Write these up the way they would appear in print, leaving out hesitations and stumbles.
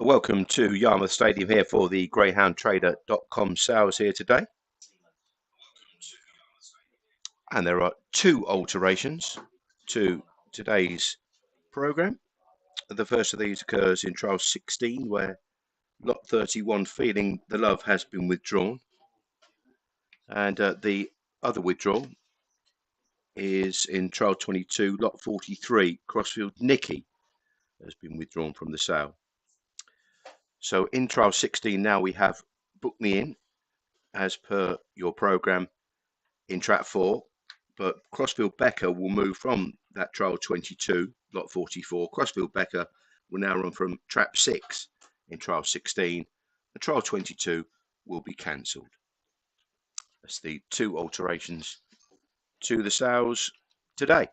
Welcome to Yarmouth Stadium here for the greyhoundtrader.com sales here today. And there are two alterations to today's program. The first of these occurs in trial 16, where lot 31, Feeling the Love, has been withdrawn. And the other withdrawal is in trial 22, lot 43, Crossfield Nicky, has been withdrawn from the sale. So in trial 16 now we have Book Me In as per your program in trap 4, but Crossfield Becker will move from that trial 22, lot 44. Crossfield Becker will now run from trap 6 in trial 16. The trial 22 will be cancelled. That's the two alterations to the sales today.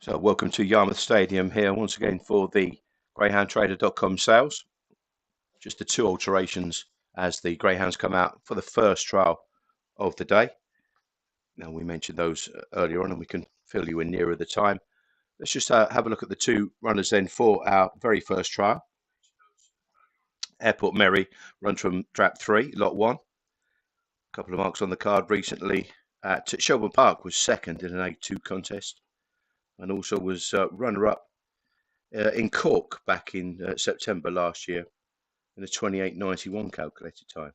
So welcome to Yarmouth Stadium here once again for the greyhoundtrader.com sales. Just the two alterations as the greyhounds come out for the first trial of the day. Now, we mentioned those earlier on and we can fill you in nearer the time. Let's just have a look at the two runners then for our very first trial. Airport Mary runs from trap 3, lot 1. A couple of marks on the card recently at Shelbourne Park, was second in an A2 contest, and also was runner-up in Cork back in September last year in a 28.91 calculated time.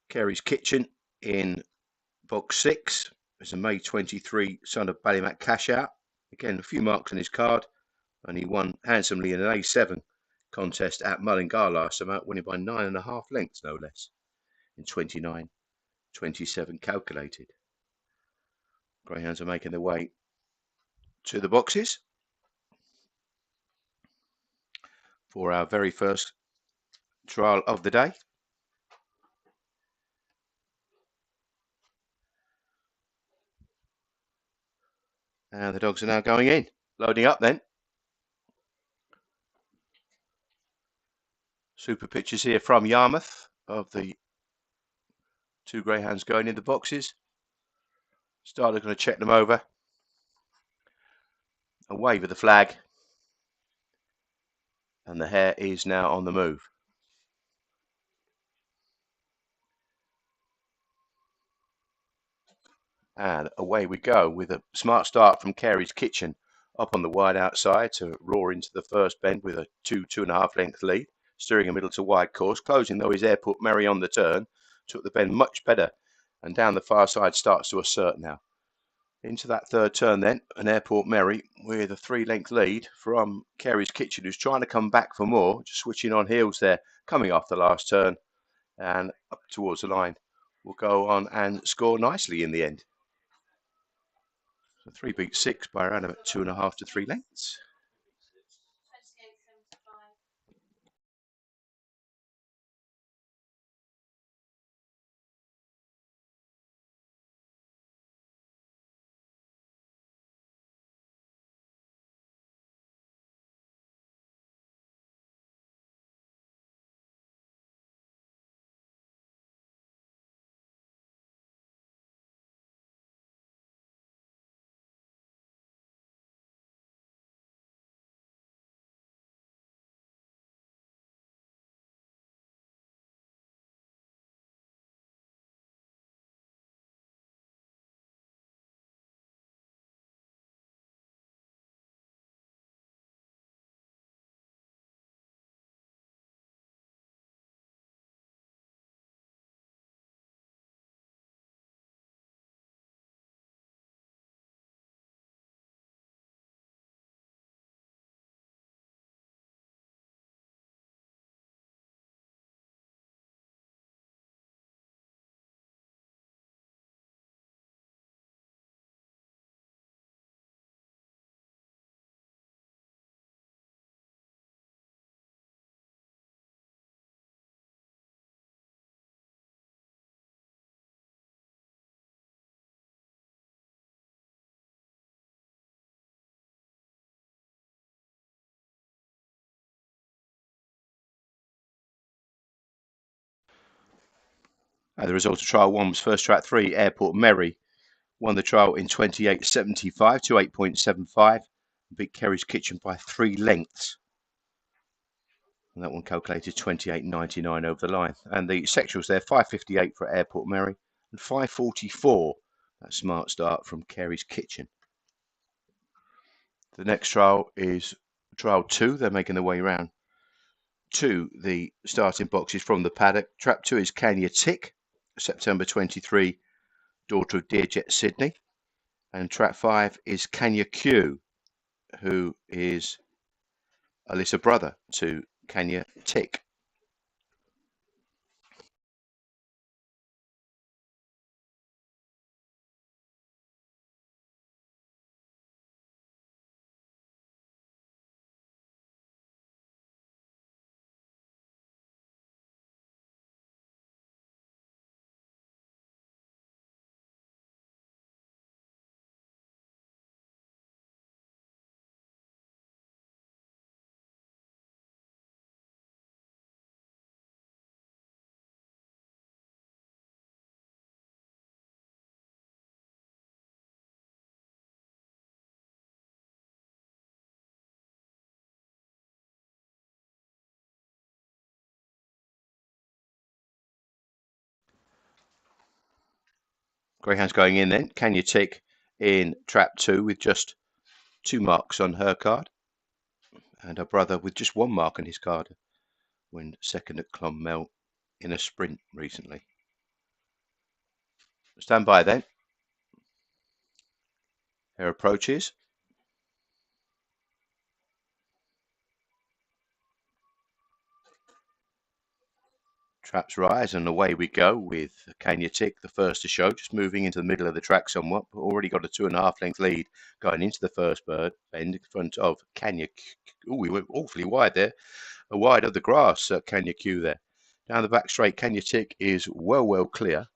Carey's Kitchen in box 6 is a May 23 son of Ballymac cash out. Again, a few marks on his card, and he won handsomely in an A7 contest at Mullingar last summer, winning by 9.5 lengths, no less, in 29.27 calculated. Greyhounds are making their way to the boxes for our very first trial of the day. And the dogs are now going in, loading up then. Super pictures here from Yarmouth of the two greyhounds going in the boxes. Starter going to check them over. A wave of the flag. And the hare is now on the move. And away we go with a smart start from Carey's Kitchen up on the wide outside to roar into the first bend with a 2.5 length lead, steering a middle to wide course. Closing though is Airport Mary on the turn. Took the bend much better and down the far side starts to assert now. Into that third turn then, an Airport Mary with a 3-length lead from Carey's Kitchen, who's trying to come back for more, just switching on heels there, coming off the last turn and up towards the line. Will go on and score nicely in the end. So 3 beats 6 by around about 2.5 to 3 lengths. The result of trial 1 was first track 3, Airport Mary. Won the trial in 28.75 to 8.75. Beat Carey's Kitchen by 3 lengths. And that one calculated 28.99 over the line. And the sectionals there, 5.58 for Airport Mary and 5.44. That smart start from Carey's Kitchen. The next trial is trial 2. They're making their way around to the starting boxes from the paddock. Trap 2 is Can You Tick, September 23, daughter of Dearjet Sydney. And trap 5 is Can You Q, who is Alyssa brother to Can You Tick. Greyhound's going in then. Can You Tick in trap 2 with just 2 marks on her card. And her brother with just 1 mark on his card. Went second at Clonmel in a sprint recently. Stand by then. Her approaches. Traps rise and away we go with Can You Tick, the first to show, just moving into the middle of the track somewhat, but already got a 2.5 length lead going into the first bend in front of Can You. Oh, we went awfully wide there, wide of the grass. Can You Q there. Down the back straight, Can You Tick is well clear,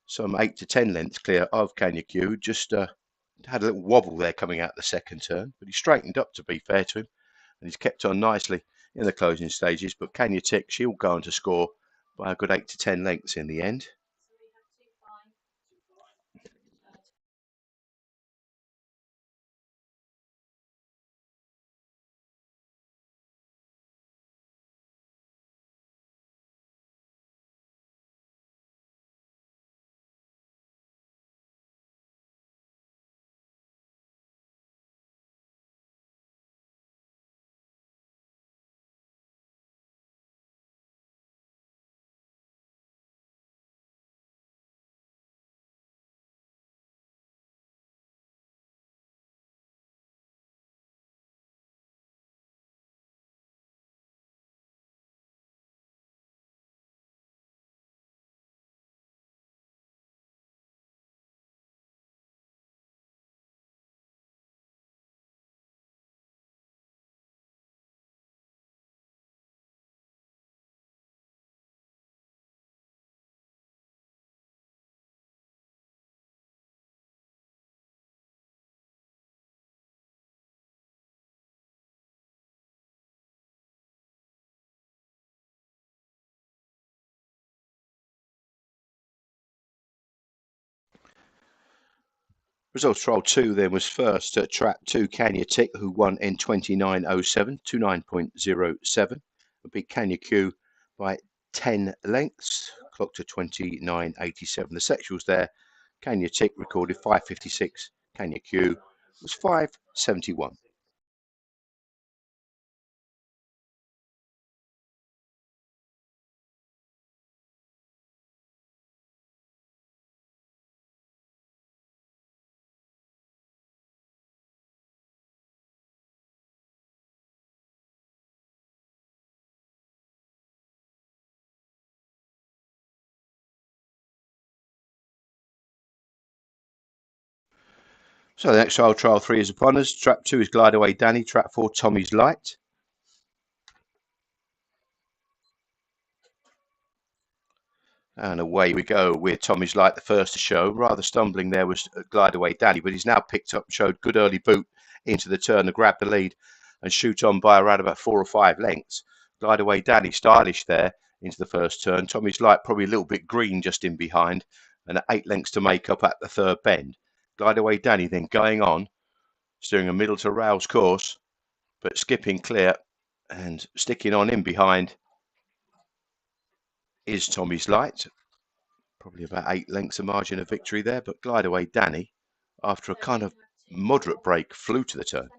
some 8 to 10 lengths clear of Can You Q. Just had a little wobble there coming out the second turn, but he straightened up, to be fair to him, and he's kept on nicely in the closing stages. But Can You Tick, she'll go on to score by a good 8 to 10 lengths in the end. Results trial 2 then was first at trap 2, Can You Tick, who won in 29.07, 29.07. A big Can You Q by 10 lengths, clocked to 29.87. The sectionals there, Can You Tick recorded 5.56, Can You Q was 5.71. So the next trial 3 is upon us. Trap 2 is Glide Away Danny. Trap 4, Tommy's Light. And away we go with Tommy's Light, the first to show. Rather stumbling there was Glide Away Danny, but he's now picked up, showed good early boot into the turn to grab the lead and shoot on by around about 4 or 5 lengths. Glide Away Danny, stylish there into the first turn. Tommy's Light probably a little bit green just in behind, and 8 lengths to make up at the third bend. Glide Away Danny then going on, steering a middle to Rouse course, but skipping clear and sticking on in behind is Tommy's Light. Probably about 8 lengths of margin of victory there, but Glide Away Danny, after a kind of moderate break, flew to the turn.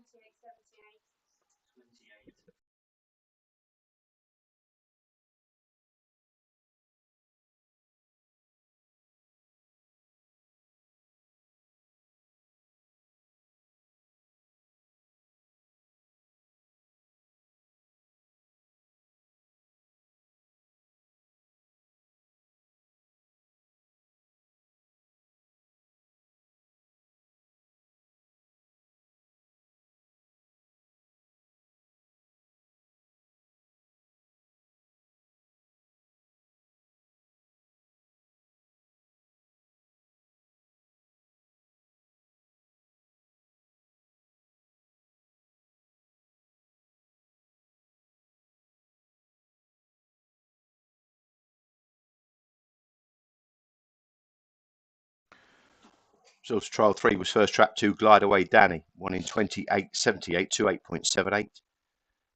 So trial 3 was first trap 2, Glide Away Danny, won in 28.78 to 8.78.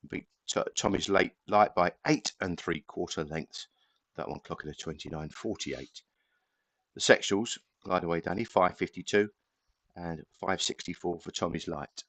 Beat Tommy's Light by 8 3/4 lengths. That one clocking at 29.48. The sectionals, Glide away, Danny. 5.52 and 5.64 for Tommy's Light.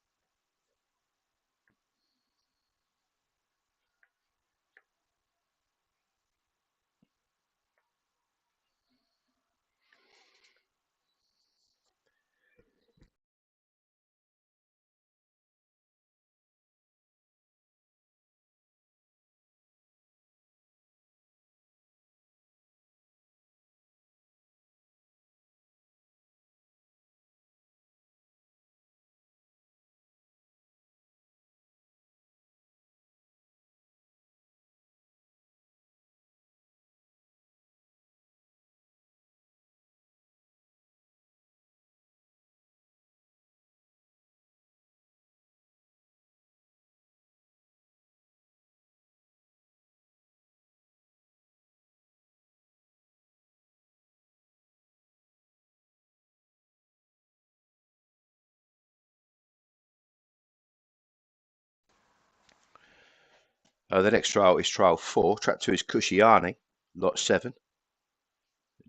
The next trial is trial 4. Trap 2 is Cushiani, lot 7.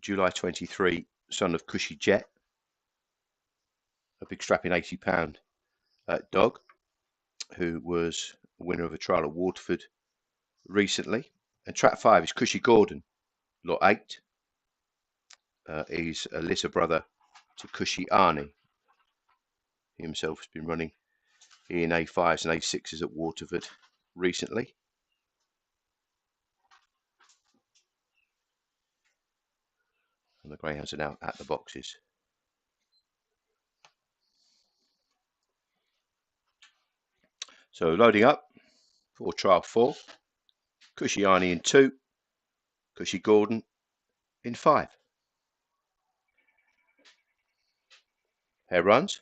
July 23, son of Cushy Jet. A big strapping £80 dog who was a winner of a trial at Waterford recently. And trap 5 is Cushy Gordon, lot 8. He's a litter brother to Cushy Arnie. He himself has been running in A5s and A6s at Waterford recently. And the greyhounds are now at the boxes. So loading up for trial 4. Cushy Arnie in 2. Cushy Gordon in 5. Hair runs.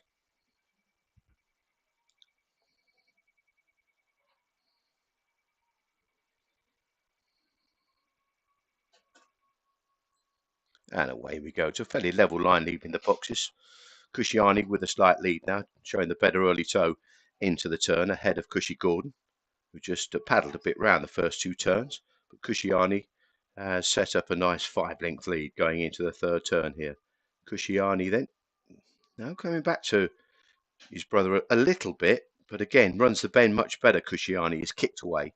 And away we go. It's a fairly level line leaving the boxes. Cushiani with a slight lead now, showing the better early toe into the turn ahead of Cushy Gordon, who just paddled a bit round the first 2 turns. But Cushiani has set up a nice 5-length lead going into the 3rd turn here. Cushiani then now coming back to his brother a little bit, but again runs the bend much better. Cushiani is kicked away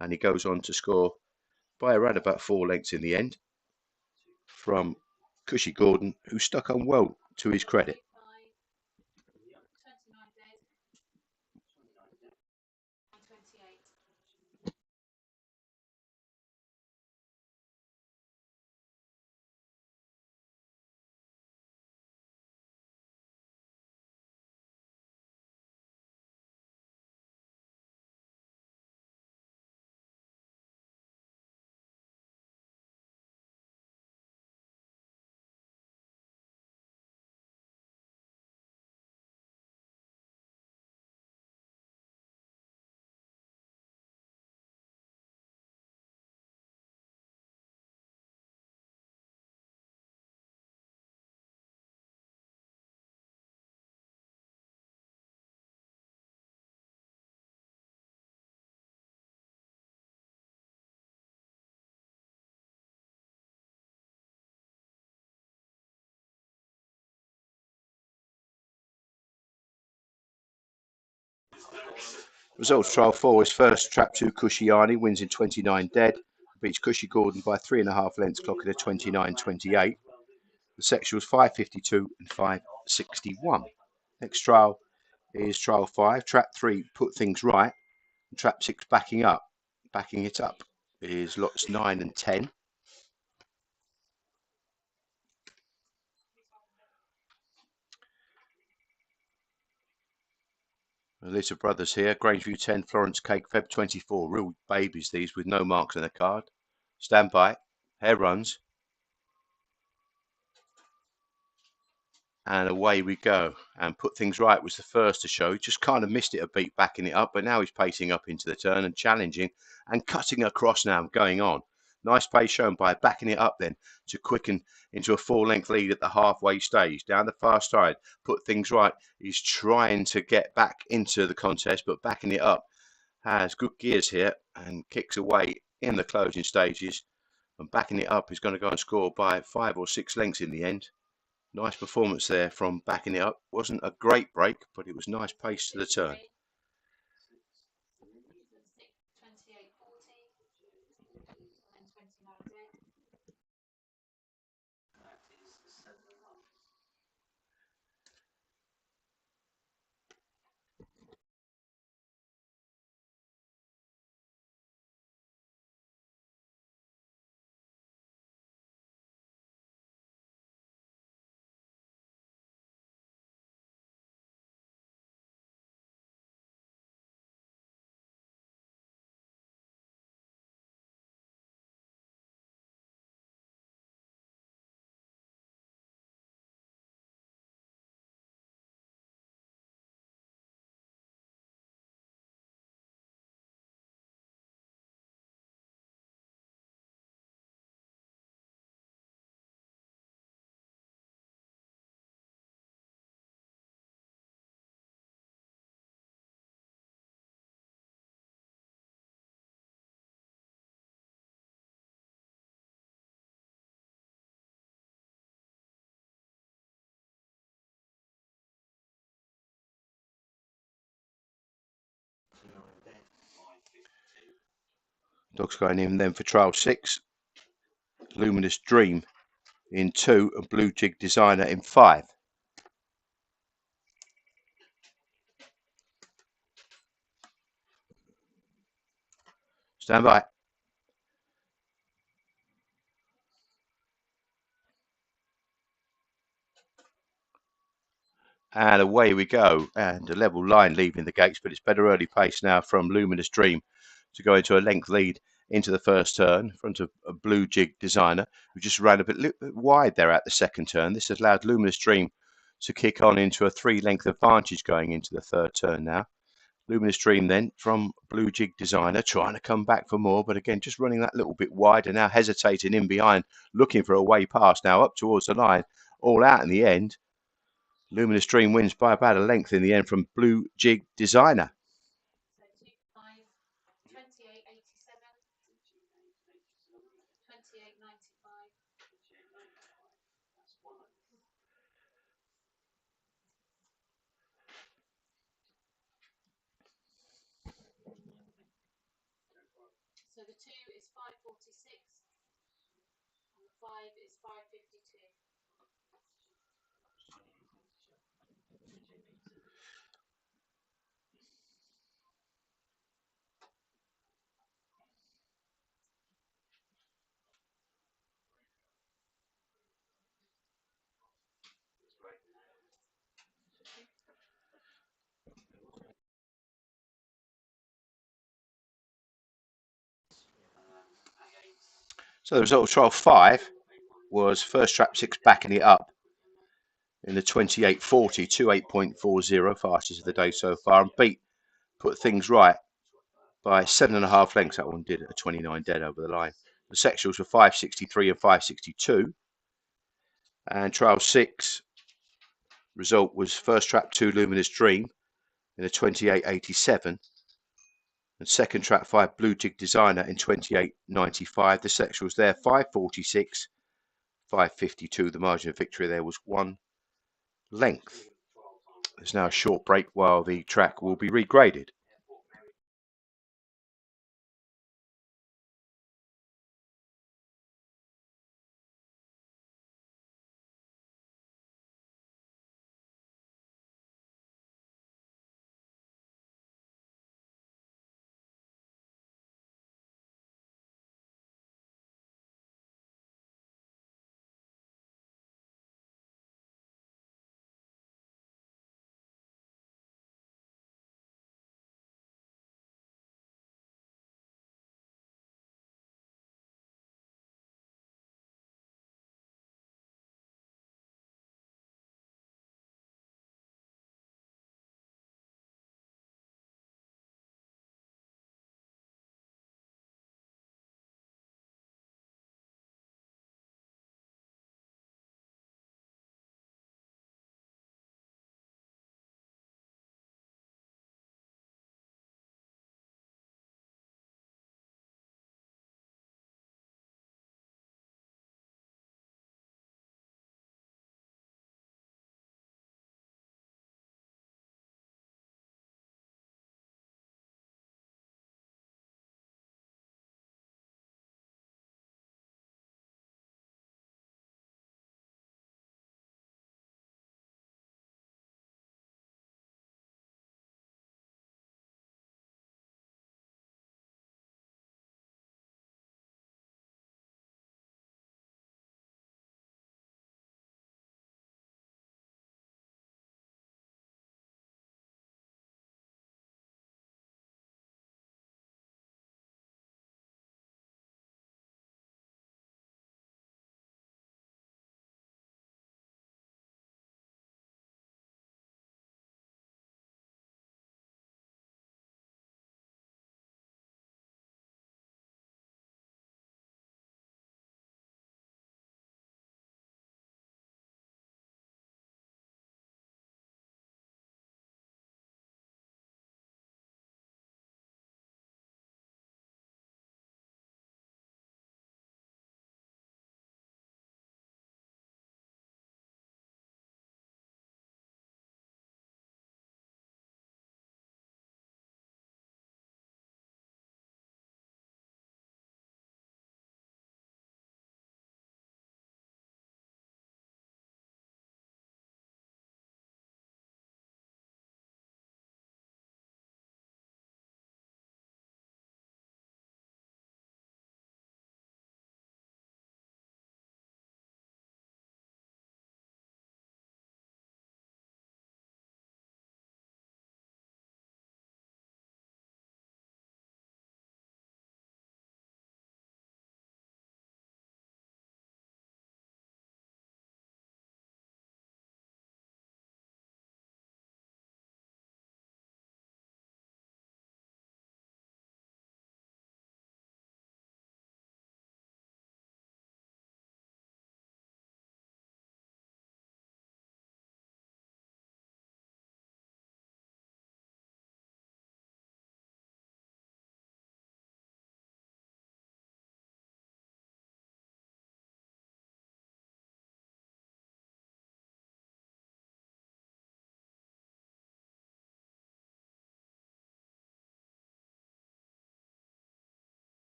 and he goes on to score by around about 4 lengths in the end from Cushy Gordon, who stuck on well to his credit. Results trial 4 is first. Trap 2 Cushiani wins in 29 dead. Beats Cushy Gordon by 3.5 lengths, clocking at 29.28. The sectionals 5.52 and 5.61. Next trial is trial 5. Trap 3 Put Things Right. And trap 6 Backing It Up is lots 9 and 10. The litter brothers here. Grangeview 10, Florence Cake, Feb 24. Real babies these with no marks on the card. Stand by. Hair runs. And away we go. And Put Things Right was the first to show. He just kind of missed it a beat backing it up, but now he's pacing up into the turn and challenging and cutting across now, going on. Nice pace shown by backing it up then to quicken into a 4-length lead at the halfway stage. Down the far side, Put Things Right. He's trying to get back into the contest, but backing it up has good gears here and kicks away in the closing stages. And backing it up is going to go and score by 5 or 6 lengths in the end. Nice performance there from backing it up. Wasn't a great break, but it was nice pace to the turn. Dogs going in then for trial 6. Luminous Dream in 2 and Blue Jig Designer in 5. Stand by. And away we go. And a level line leaving the gates, but it's better early pace now from Luminous Dream to go into a length lead into the first turn in front of a Blue Jig Designer, who just ran a bit wide there at the second turn. This has allowed Luminous Dream to kick on into a 3-length advantage going into the third turn now. Luminous Dream then from Blue Jig Designer, trying to come back for more, but again just running that little bit wider now, hesitating in behind, looking for a way past now up towards the line, all out in the end. Luminous Dream wins by about a length in the end from Blue Jig Designer. So the result of trial 5 was first trap 6 backing it up in the 28.40, 28.40, fastest of the day so far, and beat, put things right by 7.5 lengths. That one did a 29 dead over the line. The sectionals were 5.63 and 5.62. And trial 6 result was first trap 2 Luminous Dream in a 28.87. And second trap 5 Blue Jig Designer in 28.95. The sectionals there 5.46, 5.52. The margin of victory there was 1 length. There's now a short break while the track will be regraded.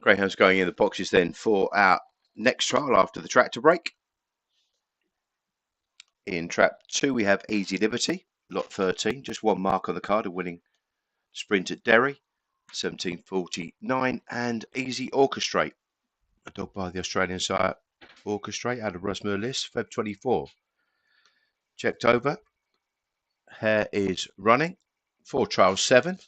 Greyhounds going in the boxes then for our next trial after the tractor break. In trap 2 we have Easy Liberty, lot 13, just one mark on the card, a winning sprint at Derry, 17:49, and Easy Orchestrate, a dog by the Australian sire Orchestrate out of Russmere list, Feb 24. Checked over, hare is running for trial 7.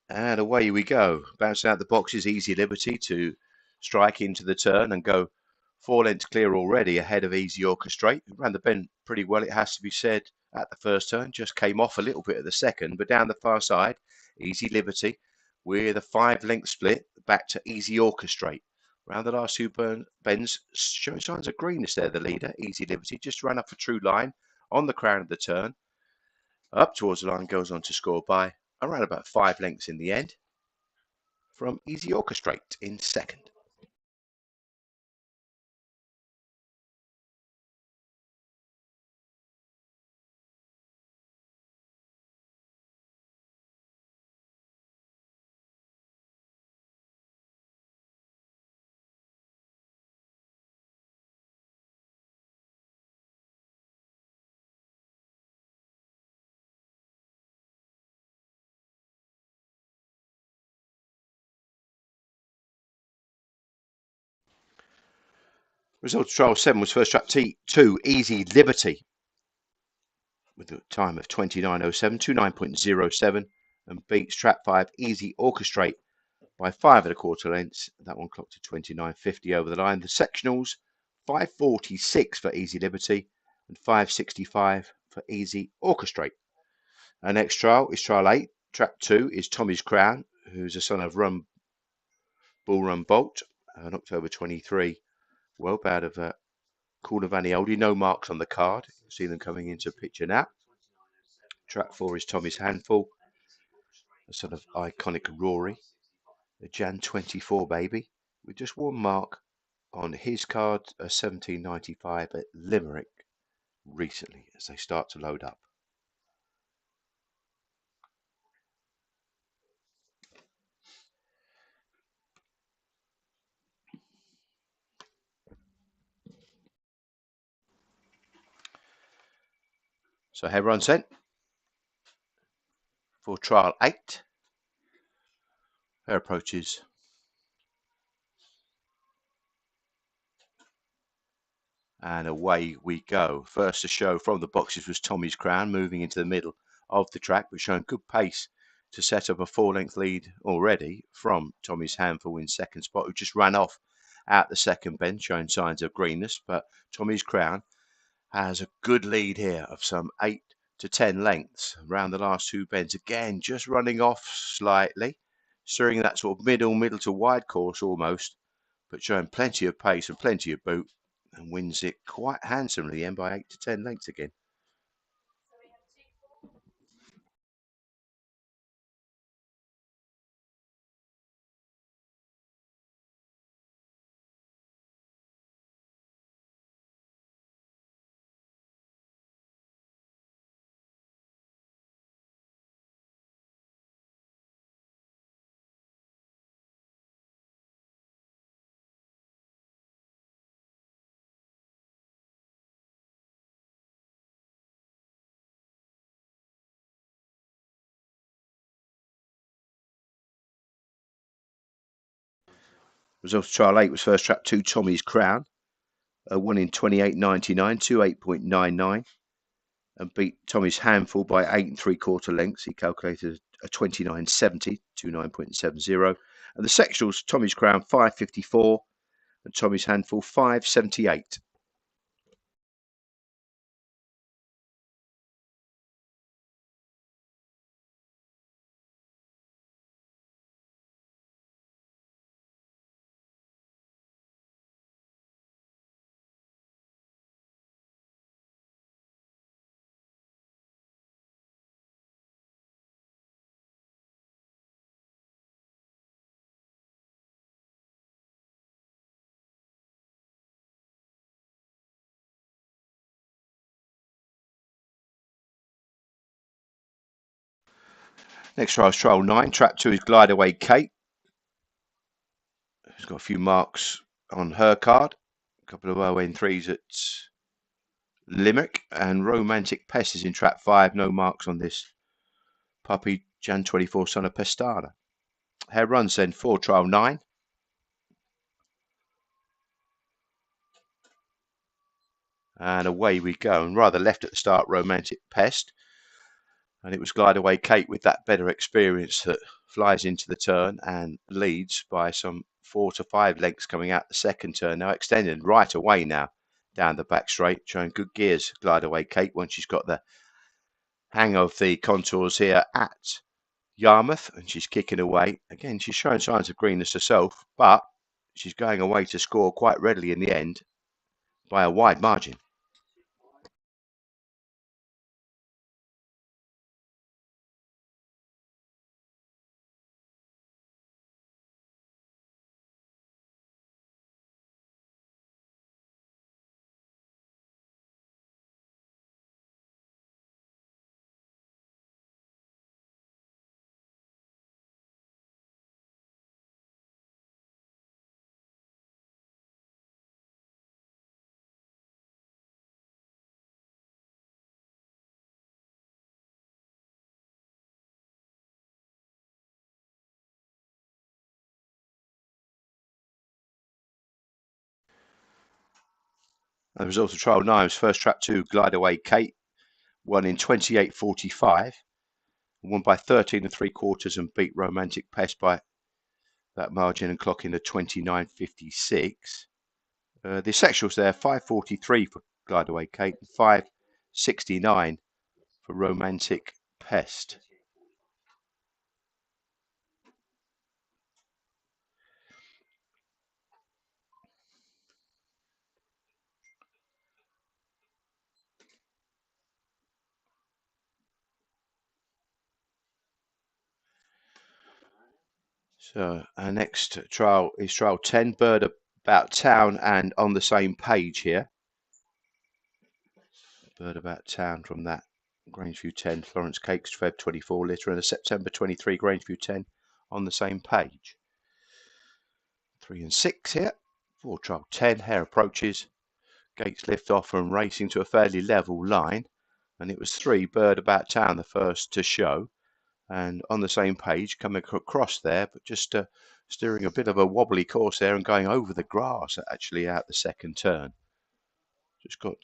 And away we go. Bouncing out the boxes, Easy Liberty to strike into the turn and go 4 lengths clear already ahead of Easy Orchestrate. Ran the bend pretty well, it has to be said, at the first turn. Just came off a little bit at the second, but down the far side, Easy Liberty with a 5-length split back to Easy Orchestrate. Round the last 2 bends, showing signs of greenness there, the leader, Easy Liberty. Just ran up a true line on the crown of the turn. Up towards the line, goes on to score by around about 5 lengths in the end from Easy Orchestrate in second. Result of trial 7 was first trap T2, Easy Liberty, with a time of 29.07, 29.07, and beats trap 5, Easy Orchestrate, by 5 1/4 lengths. That one clocked to 29.50 over the line. The sectionals, 5.46 for Easy Liberty and 5.65 for Easy Orchestrate. Our next trial is trial 8. Trap 2 is Tommy's Crown, who's a son of Bull Run Bolt, on October 23. Well, out of Cornavani Oldie, no marks on the card. You see them coming into picture now. Trap 4 is Tommy's Handful, a sort of iconic Rory, a Jan 24 baby, with just one mark on his card, a 1795 at Limerick recently, as they start to load up. So head run sent for trial 8. Her approaches and away we go. First to show from the boxes was Tommy's Crown, moving into the middle of the track, but showing good pace to set up a 4-length lead already from Tommy's Handful in second spot, who just ran off at the second bend, showing signs of greenness. But Tommy's Crown has a good lead here of some 8 to 10 lengths around the last 2 bends. Again, just running off slightly, steering that sort of middle to wide course almost, but showing plenty of pace and plenty of boot, and wins it quite handsomely in by 8 to 10 lengths again. Result of trial 8 was first trap 2, Tommy's Crown, won in 28.99, 28.99, and beat Tommy's Handful by 8 3/4 lengths. He calculated a 29.70, 29.70. And the sectionals, Tommy's Crown 5.54 and Tommy's Handful 5.78. Next trial is trial 9. Trap 2 is Glide Away Kate. She's got a few marks on her card. A couple of ON3s at Limerick. And Romantic Pest is in trap 5. No marks on this puppy. Jan 24, son of Pestana. Hare runs then 4, trial 9. And away we go. And rather left at the start, Romantic Pest. And it was Glide Away Kate with that better experience that flies into the turn and leads by some 4 to 5 lengths coming out the second turn. Now extending right away now down the back straight, showing good gears. Glide Away Kate once she's got the hang of the contours here at Yarmouth, and she's kicking away. Again, she's showing signs of greenness herself, but she's going away to score quite readily in the end by a wide margin. The result of trial 9 was first trap 2, Glide Away Kate, won in 28.45, won by 13 3/4 and beat Romantic Pest by that margin and clocking the 29.56. The sectionals there, 5.43 for Glide Away Kate and 5.69 for Romantic Pest. So our next trial is trial 10, Bird About Town, and on the same page here. Bird About Town from that Grangeview 10, Florence Cakes, Feb 24 litre, and a September 23 Grangeview 10 on the same page. 3 and 6 here. 4 trial 10, Hare approaches. Gates lift off and racing to a fairly level line. And it was 3, Bird About Town, the first to show. And on the same page, coming across there, but just steering a bit of a wobbly course there and going over the grass actually out the second turn. Just got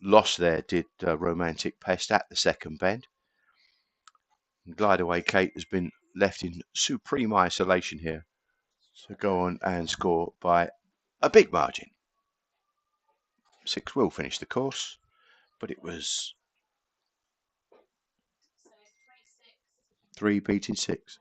lost there, did Romantic Pest at the second bend. And Glide Away Kate has been left in supreme isolation here to go on and score by a big margin. 6 will finish the course, but it was 3 beating 6.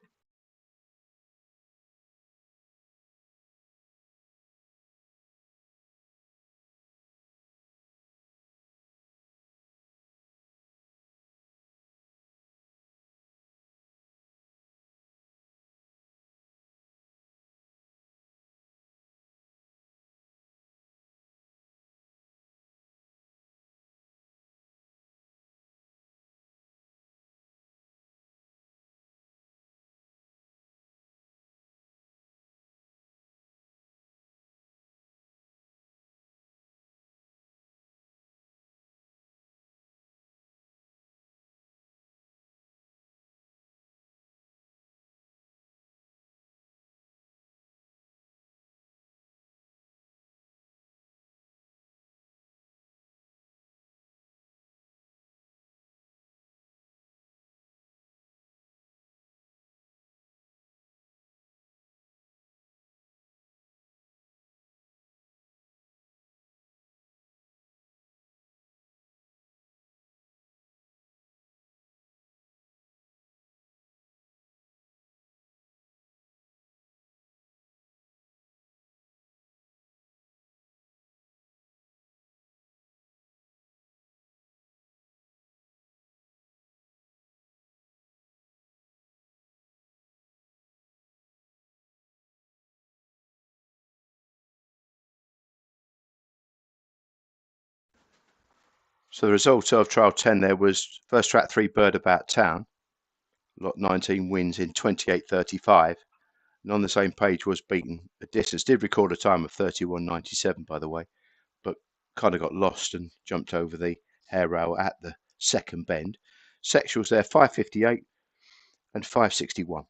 So the result of trial 10 there was first track 3, Bird About Town, lot 19 wins in 28.35. And on the same page was beaten a distance. Did record a time of 31.97, by the way, but kind of got lost and jumped over the hair rail at the second bend. Sexuals there, 5.58 and 5.61.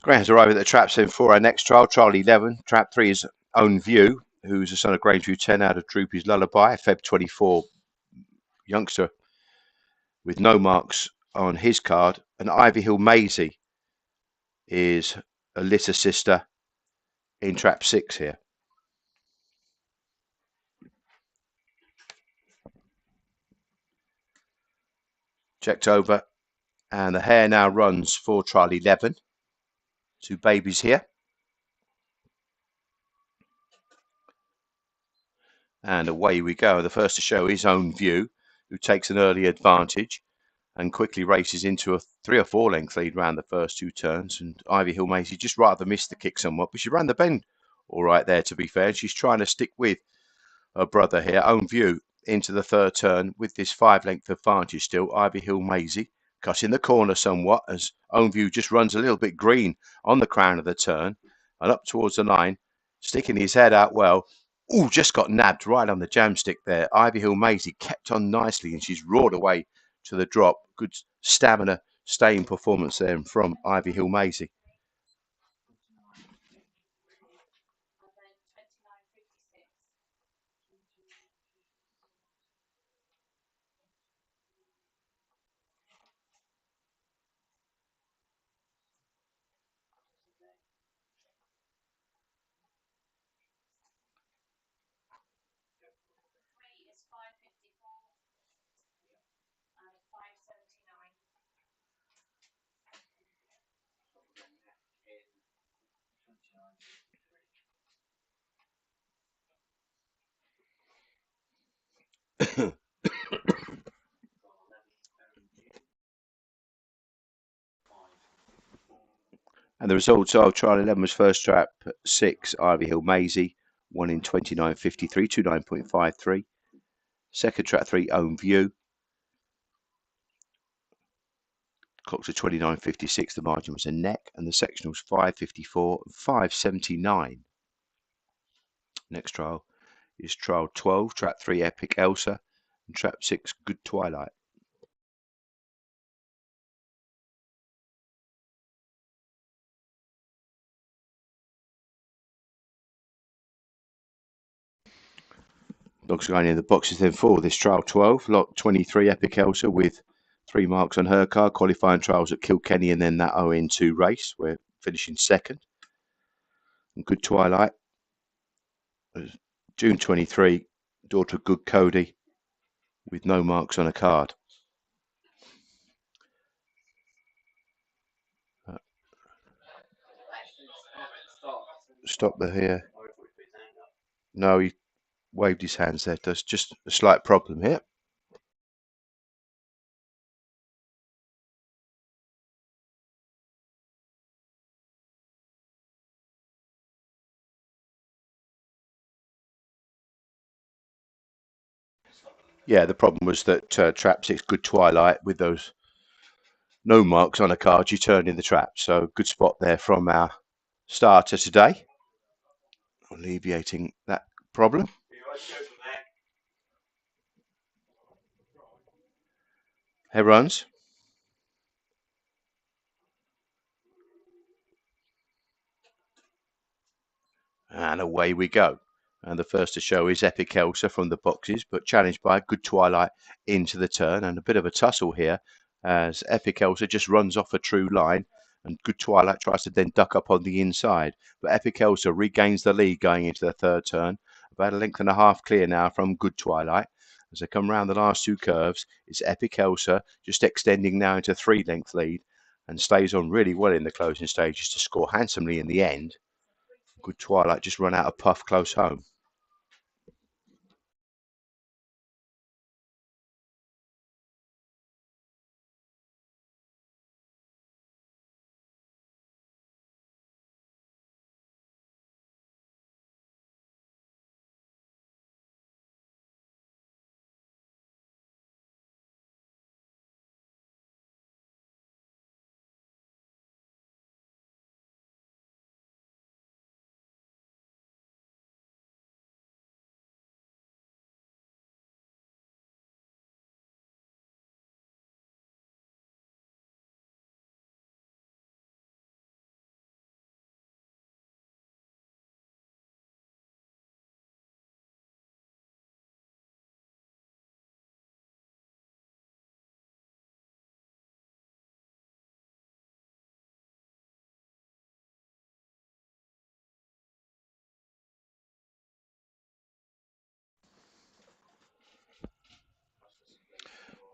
Greyhounds arrive at the traps in for our next trial, trial 11. Trap 3 is Own View, who's the son of Grangeview 10 out of Droopy's Lullaby, Feb 24 youngster with no marks on his card. And Ivy Hill Maisie is a litter sister in trap 6 here. Checked over, and the hare now runs for trial 11. 2 babies here. And away we go. The first to show is Own View, who takes an early advantage and quickly races into a 3 or 4 length lead round the first 2 turns. And Ivy Hill Maisie just rather missed the kick somewhat, but she ran the bend all right there, to be fair. She's trying to stick with her brother here. Own View into the 3rd turn with this 5 length advantage still. Ivy Hill Maisie cutting the corner somewhat as Own View just runs a little bit green on the crown of the turn and up towards the line, sticking his head out well. Oh, just got nabbed right on the jam stick there. Ivy Hill Maisie kept on nicely and she's roared away to the drop. Good stamina staying performance there from Ivy Hill Maisie. And the results of trial 11 was first trap 6, Ivy Hill Maisie, 1 in 29.53, 29.53. Second trap 3, Own View, clocked to 29.56. The margin was a neck, and the sectionals 5.54 and 5.79. Next trial is trial 12, trap 3, Epic Elsa, and trap 6, Good Twilight. Dogs going in the boxes then for this trial 12, lot 23, Epic Elsa with 3 marks on her card. Qualifying trials at Kilkenny and then that ON2 race. We're finishing second. And Good Twilight. June 23, daughter of Good Cody, with no marks on a card. Stop there here. No, he waved his hands there. There's just a slight problem here. Yeah, the problem was that trap 6 Good Twilight, with those no marks on a card, you turned in the trap. So good spot there from our starter today, alleviating that problem. Head runs. And away we go. And the first to show is Epic Elsa from the boxes, but challenged by Good Twilight into the turn. And a bit of a tussle here as Epic Elsa just runs off a true line. And Good Twilight tries to then duck up on the inside. But Epic Elsa regains the lead going into the third turn. About a length and a half clear now from Good Twilight. As they come round the last two curves, it's Epic Elsa just extending now into 3-length lead and stays on really well in the closing stages to score handsomely in the end. Good Twilight just run out of puff close home.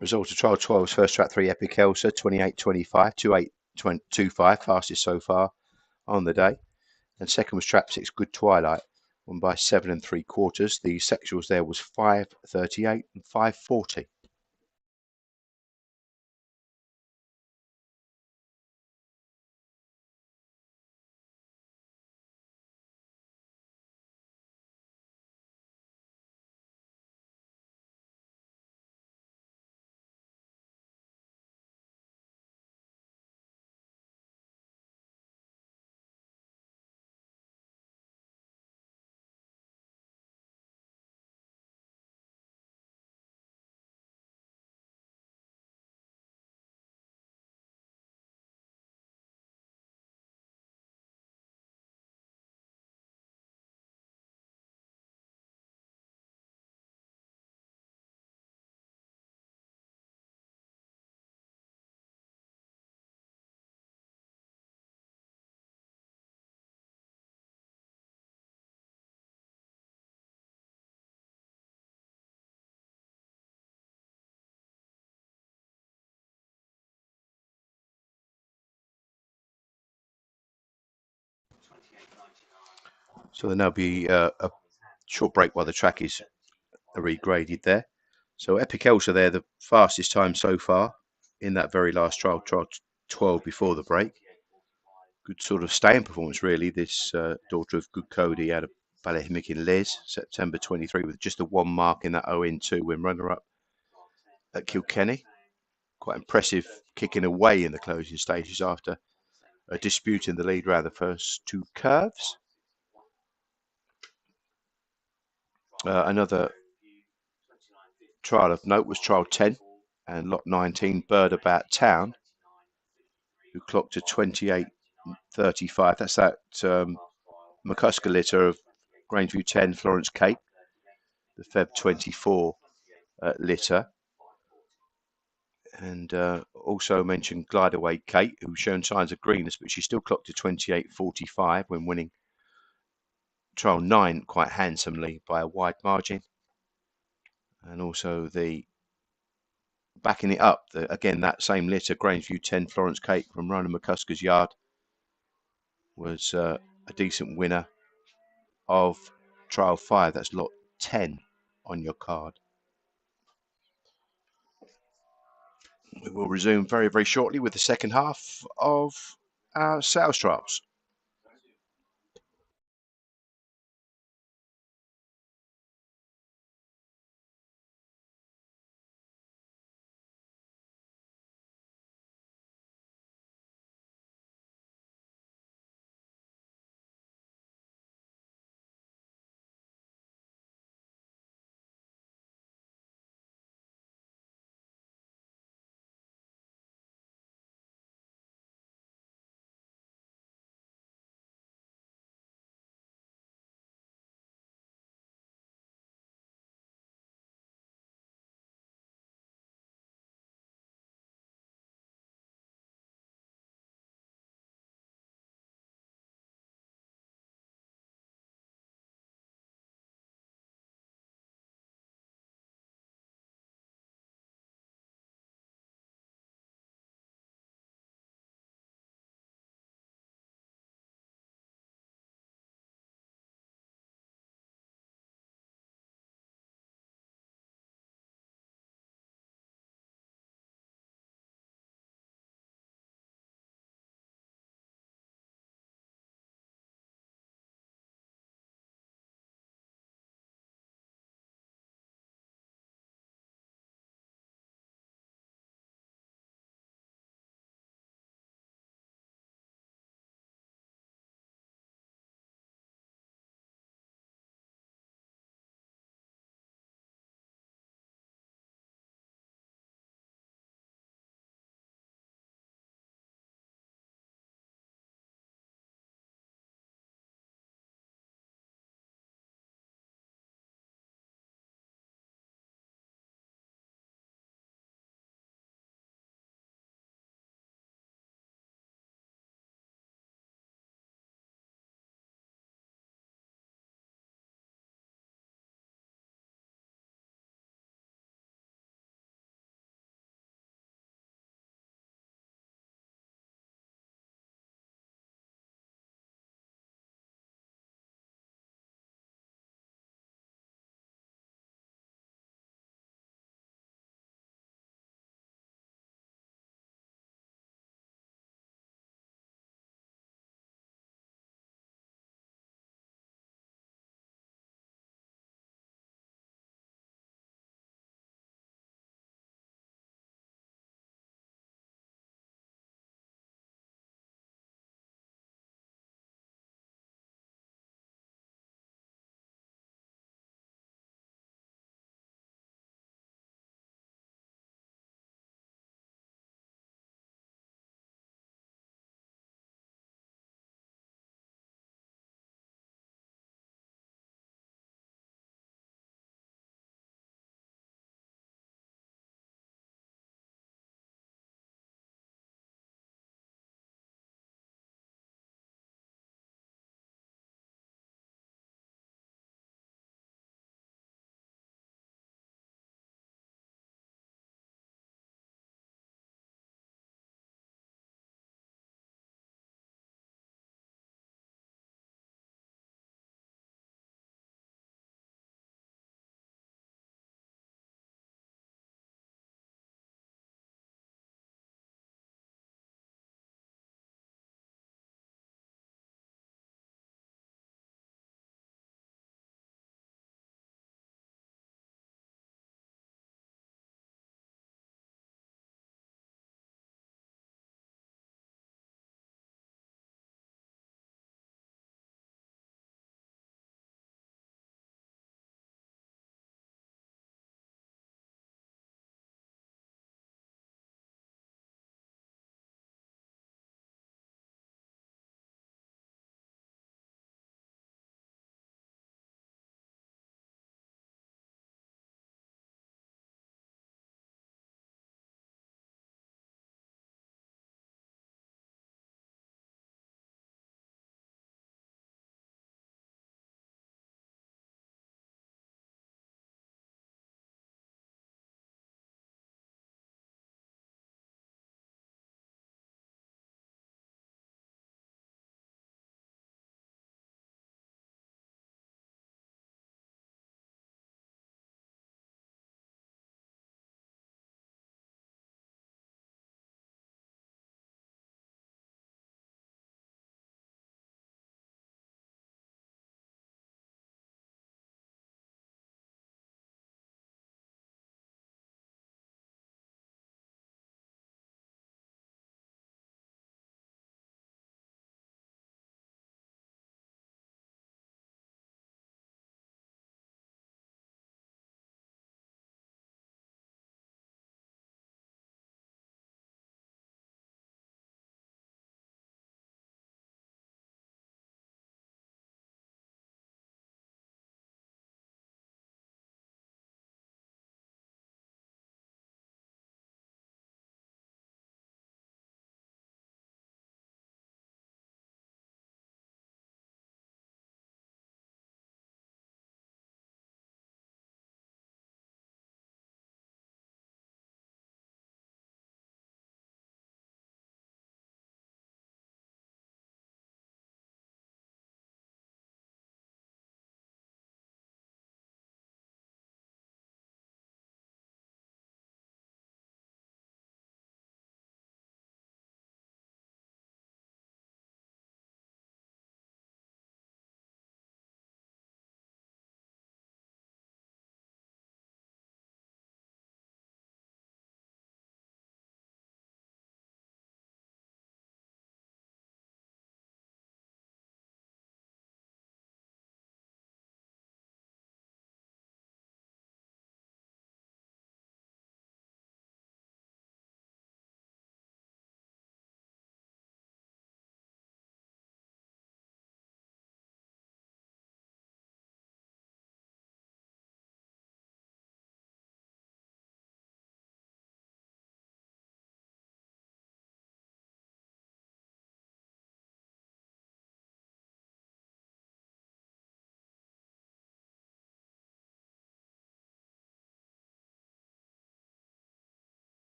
Result of trial 12's first track 3 Epic Elsa 28.25, 28.25, fastest so far on the day. And second was trap 6 Good Twilight, won by 7 3/4. The sexuals there was 5.38 and 5.40. So there'll now be a short break while the track is regraded there. So Epic Elsa there, the fastest time so far in that very last trial 12 before the break. Good sort of staying performance really. This daughter of Good Cody out of Ballyhimick in Les, September 23, with just a 1 mark in that ON2 when runner-up at Kilkenny. Quite impressive kicking away in the closing stages after a dispute in the lead around the first two curves. Another trial of note was trial 10 and lot 19, Bird About Town, who clocked a 28.35. That's that McCusker litter of Grangeview 10, Florence Cape, the Feb 24 litter. And also mentioned Glide Away Kate, who's shown signs of greenness, but she still clocked a 28.45 when winning trial 9 quite handsomely by a wide margin. And also the backing it up, again, that same litter, Grangeview 10 Florence Kate from Ronan McCusker's yard, was a decent winner of trial 5. That's lot 10 on your card. We will resume very, very shortly with the second half of our sales trials.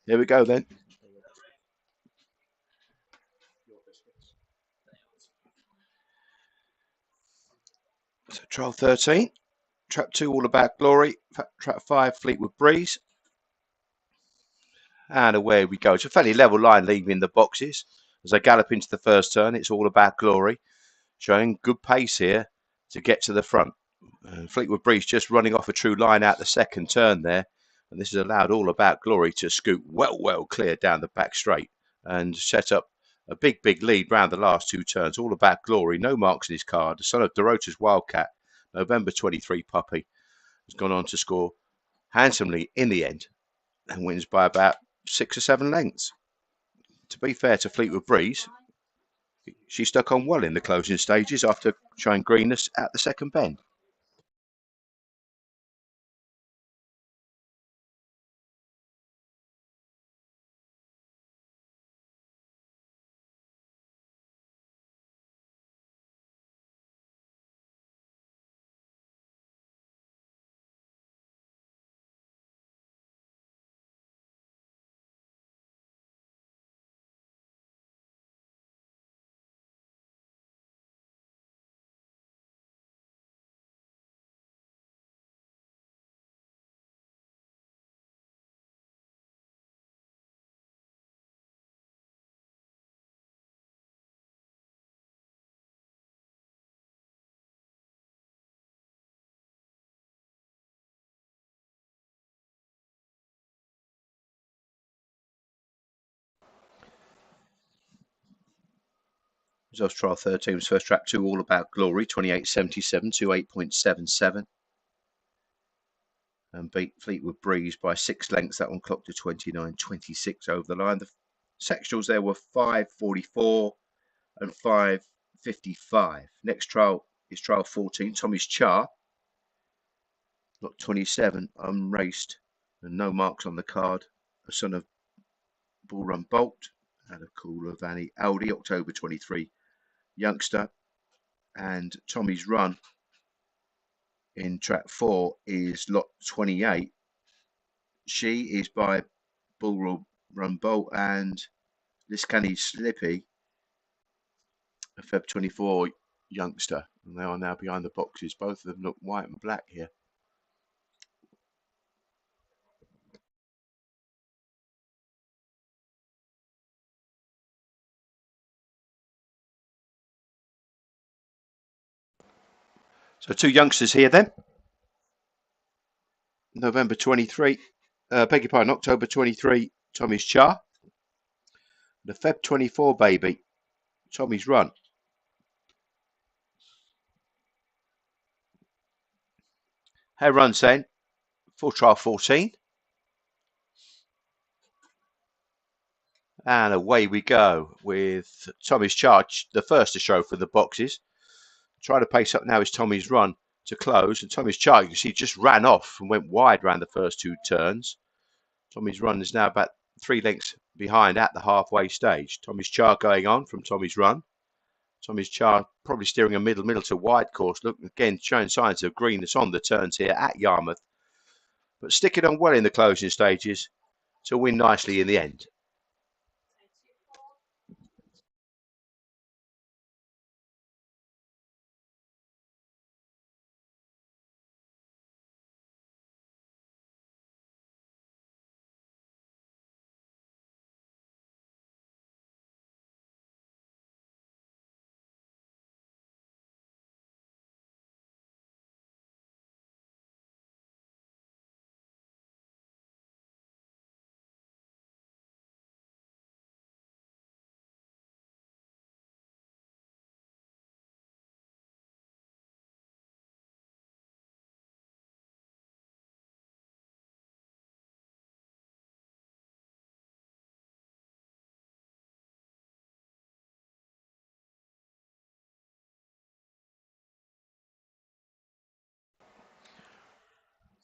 Here we go then. So trial 13, trap 2, All About Glory, trap 5, Fleetwood Breeze. And away we go. It's a fairly level line leaving the boxes. As I gallop into the first turn, it's All About Glory, showing good pace here to get to the front. Fleetwood Breeze just running off a true line out the second turn there. And this has allowed All About Glory to scoot well clear down the back straight and set up a big lead round the last 2 turns. All About Glory, no marks in his card. The son of Dorota's Wildcat, November 23 puppy, has gone on to score handsomely in the end and wins by about 6 or 7 lengths. To be fair to Fleetwood Breeze, she stuck on well in the closing stages after showing greenness at the second bend. Results trial 13 was first trap 2, All About Glory, 28.77 to 8.77. And beat Fleetwood Breeze by 6 lengths. That one clocked to 29.26 over the line. The sectionals there were 5.44 and 5.55. Next trial is trial 14, Tommy's Char. Lot 27, unraced and no marks on the card. A son of Bull Run Bolt and a Cooler Vanny Aldi, October 23 youngster. And Tommy's Run in track 4 is lot 28. She is by Bull Run Bolt and Liscani Slippy, a Feb 24 youngster. And they are now behind the boxes. Both of them look white and black here. So 2 youngsters here then. November 23, beg your pardon, October 23, Tommy's Char. The Feb 24 baby, Tommy's Run. Hey, Run saying, full trial 14. And away we go with Tommy's Charge, the first to show for the boxes. Trying to pace up now is Tommy's Run to close. And Tommy's Charge, you can see, just ran off and went wide around the first 2 turns. Tommy's Run is now about 3 lengths behind at the halfway stage. Tommy's Char going on from Tommy's Run. Tommy's Char probably steering a middle to wide course. Look, again, showing signs of greenness on the turns here at Yarmouth. But sticking on well in the closing stages to win nicely in the end.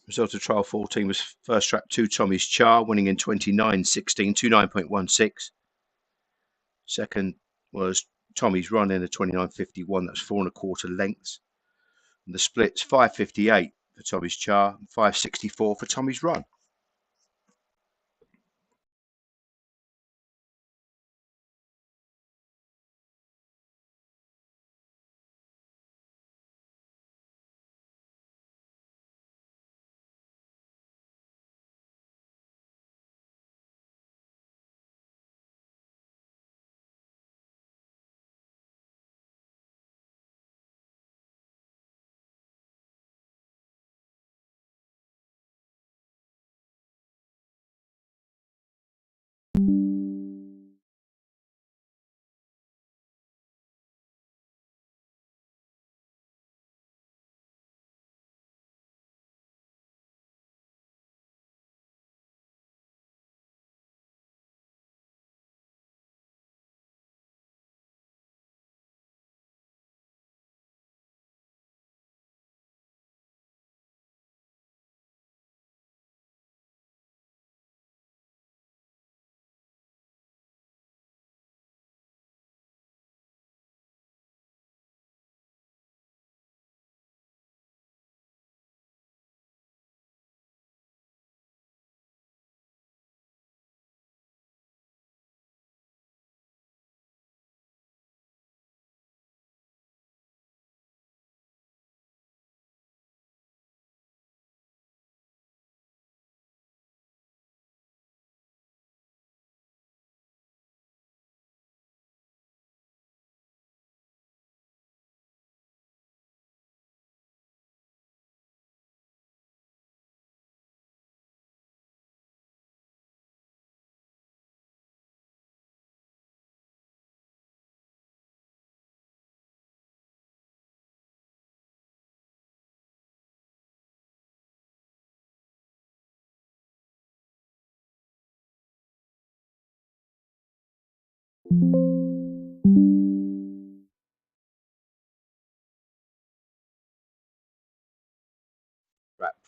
Result of trial 14 was first trap 2, Tommy's Char, winning in 29.16, 29.16. Second was Tommy's Run in a 29.51, that's 4 1/4 lengths. And the splits 5.58 for Tommy's Char and 5.64 for Tommy's Run.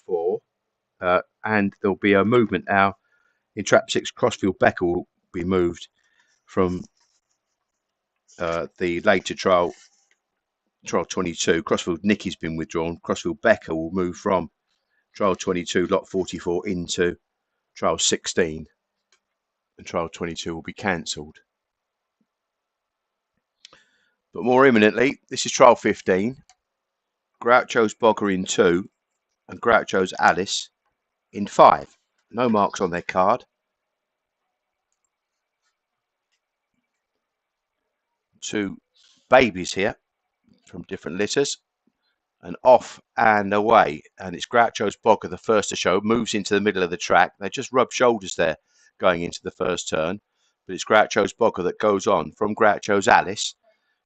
4. And there'll be a movement now in trap 6. Crossfield Becker will be moved from the later trial 22. Crossfield Nicky's been withdrawn. Crossfield Becker will move from trial 22, lot 44, into trial 16, and trial 22 will be cancelled. But more imminently, this is trial 15. Groucho's Bogger in 2 and Groucho's Alice in 5. No marks on their card. 2 babies here from different litters. And off and away. And it's Groucho's Bogger, the first to show, moves into the middle of the track. They just rub shoulders there going into the first turn. But it's Groucho's Bogger that goes on from Groucho's Alice,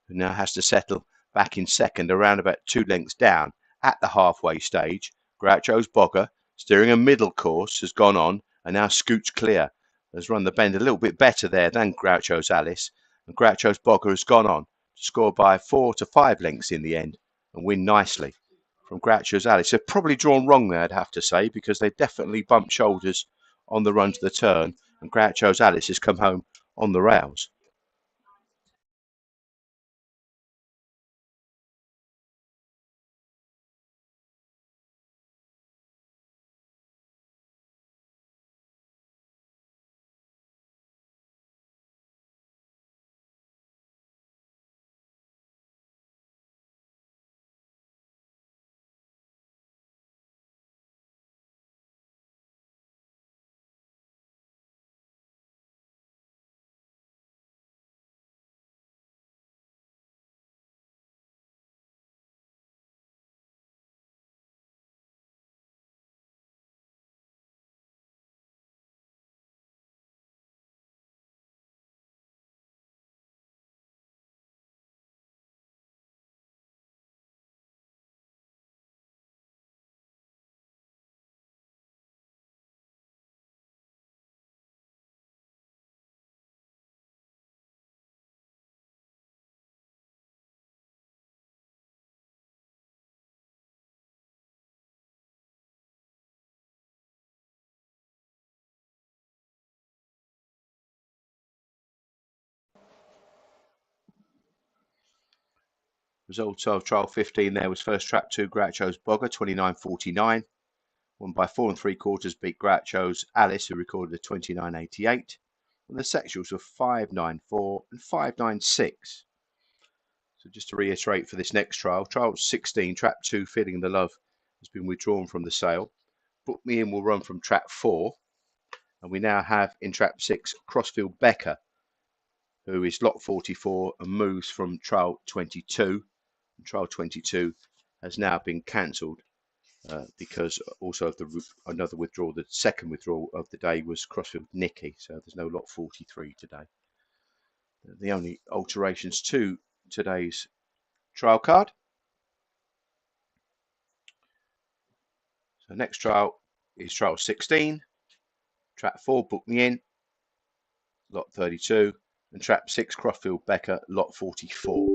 who now has to settle back in second, around about 2 lengths down at the halfway stage. Groucho's Bogger, steering a middle course, has gone on and now scoots clear. Has run the bend a little bit better there than Groucho's Alice. And Groucho's Bogger has gone on to score by 4 to 5 lengths in the end and win nicely from Groucho's Alice. They've probably drawn wrong there, I'd have to say, because they definitely bumped shoulders on the run to the turn, and Groucho's Alice has come home on the rails. Result of trial 15 there was first trap 2, Groucho's Bogger, 29.49. Won by 4 3/4, beat Groucho's Alice, who recorded a 29.88. And the sectionals were 5.94 and 5.96. So just to reiterate for this next trial, trial 16, trap 2, Feeling the Love, has been withdrawn from the sale. Book Me In will run from trap 4. And we now have in trap 6, Crossfield Becker, who is lot 44 and moves from trial 22. And trial 22 has now been cancelled because also of another withdrawal. The second withdrawal of the day was Crossfield Nicky, so there's no lot 43 today. The only alterations to today's trial card. So next trial is trial 16, trap 4, Book Me In, lot 32, and trap 6, Crossfield Becker, lot 44.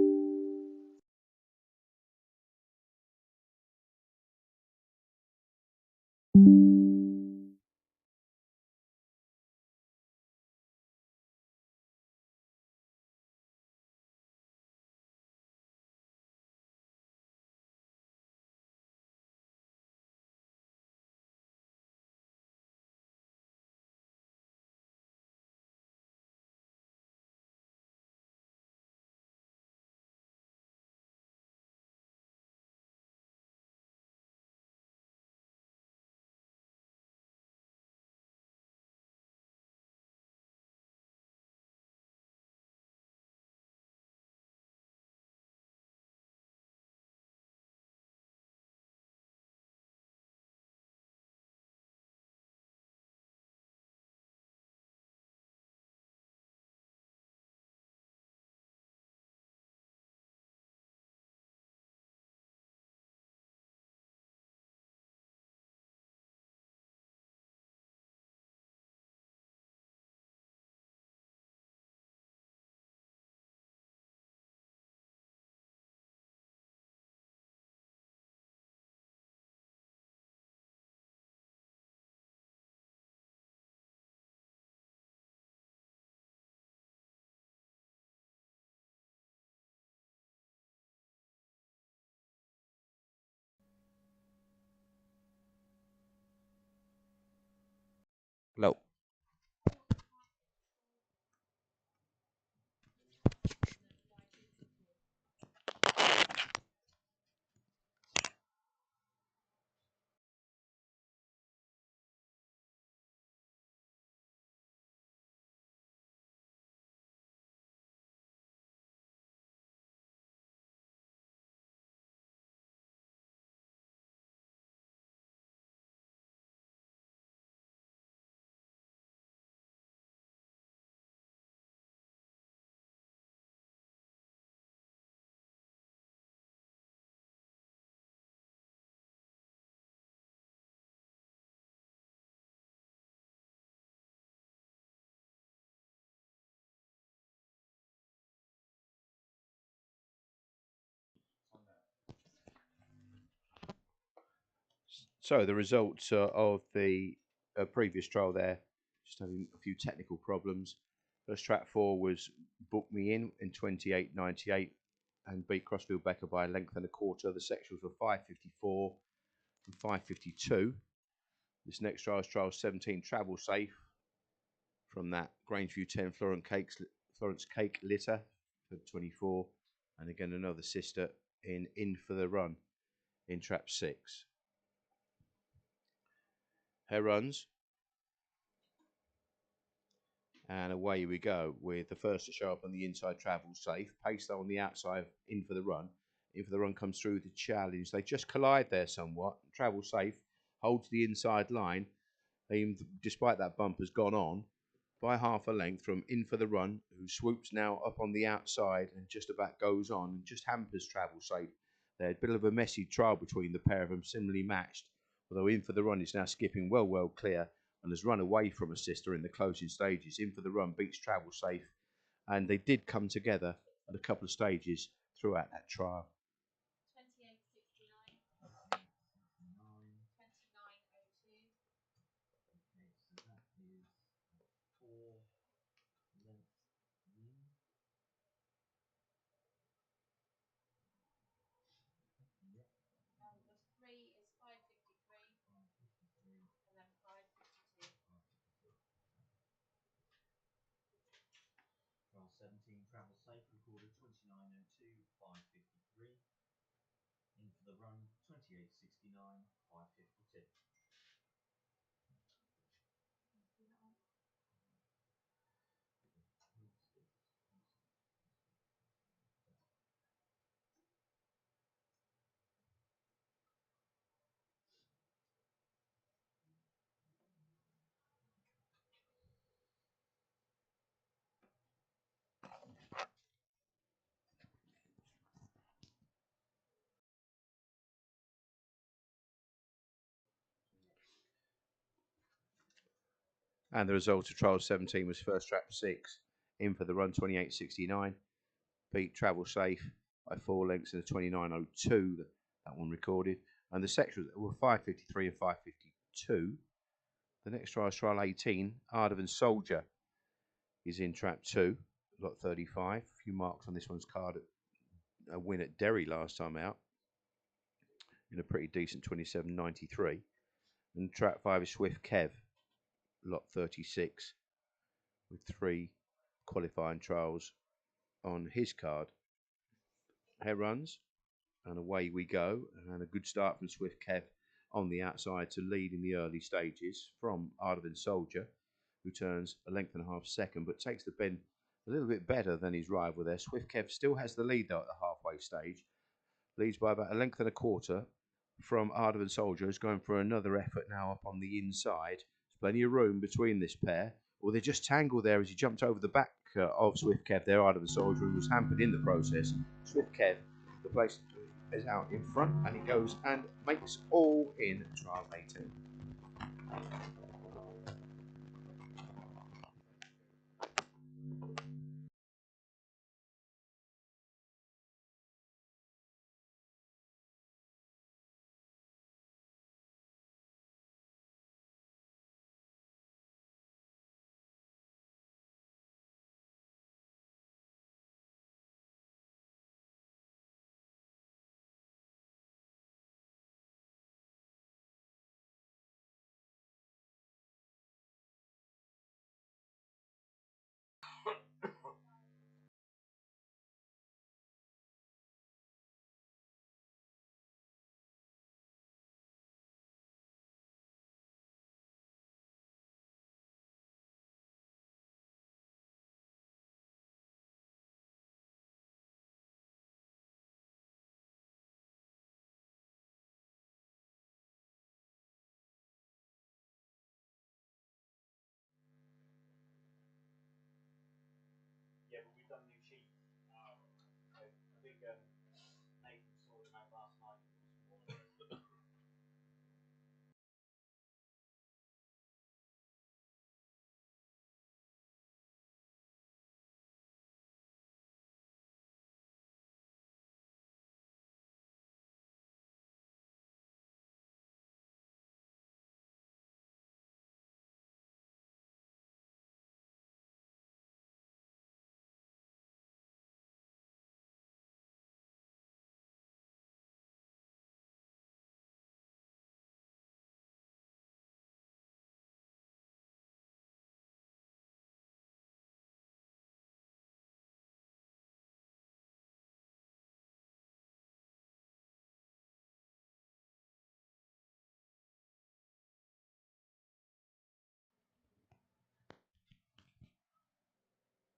Hello. So the results of the previous trial there, just having a few technical problems. First track 4 was Book Me in 28.98 and beat Crossfield Becker by a length and a quarter. The sections were 5.54 and 5.52. This next trial is trial 17, Travel Safe, from that Grangeview 10 Florence Cake Litter for 24, and again another sister in for the run in trap 6. Her runs, and away we go with the first to show up on the inside, Travel Safe. Pace though on the outside, in for the run. In for the run comes through the challenge. They just collide there somewhat. Travel Safe holds the inside line. Despite that bump, has gone on by half a length from In for the Run, who swoops now up on the outside and just about goes on and just hampers Travel Safe. There, a bit of a messy trial between the pair of them, similarly matched, although In for the Run is now skipping well clear and has run away from a sister in the closing stages. In for the Run beats Travel Safe, and they did come together at a couple of stages throughout that trial. 28.69, 29.02. Okay, so that is 4 lengths in. Yep. The 3 is 5.53. 5.53. And then 5.52. 5.52. Trial 17, Travel Safe, recorded 29.02, 5.53. In for the run, 28.69, 5.52. And the result of trial 17 was first trap 6, In for the run, 28.69. Beat Travel Safe by 4 lengths in a 29.02, that one recorded. And the sections were 5.53 and 5.52. The next trial is trial 18, Ardovan Soldier, is in trap 2, lot 35. A few marks on this one's card. A win at Derry last time out in a pretty decent 27.93. And trap 5 is Swift Kev, lot 36, with 3 qualifying trials on his card. Hair runs, and away we go. And a good start from Swift Kev on the outside to lead in the early stages from Ardovan Soldier, who turns a length and a half second, but takes the bend a little bit better than his rival there. Swift Kev still has the lead though at the halfway stage. Leads by about a length and a quarter from Ardovan Soldier, who's going for another effort now up on the inside. There's plenty of room between this pair. Or they just tangled there as he jumped over the back of Swift Kev there, Ardovan Soldier, who was hampered in the process. Swift Kev, the place is out in front, and he goes and makes all in trial 18.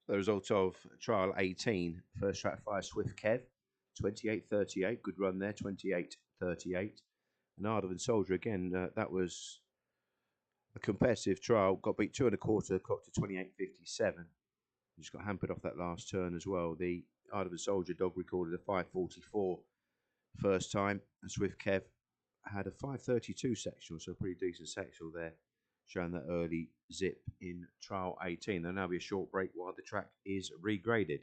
The result of trial 18, first track 5, Swift Kev, 28.38, good run there, 28.38. And Ardavan Soldier again, that was a competitive trial, got beat 2 1/4, clocked to 28.57. Just got hampered off that last turn as well. The Ardavan Soldier dog recorded a 5.44 first time, and Swift Kev had a 5.32 sectional, so a pretty decent sectional there, showing that early zip in trial 18. There'll now be a short break while the track is regraded.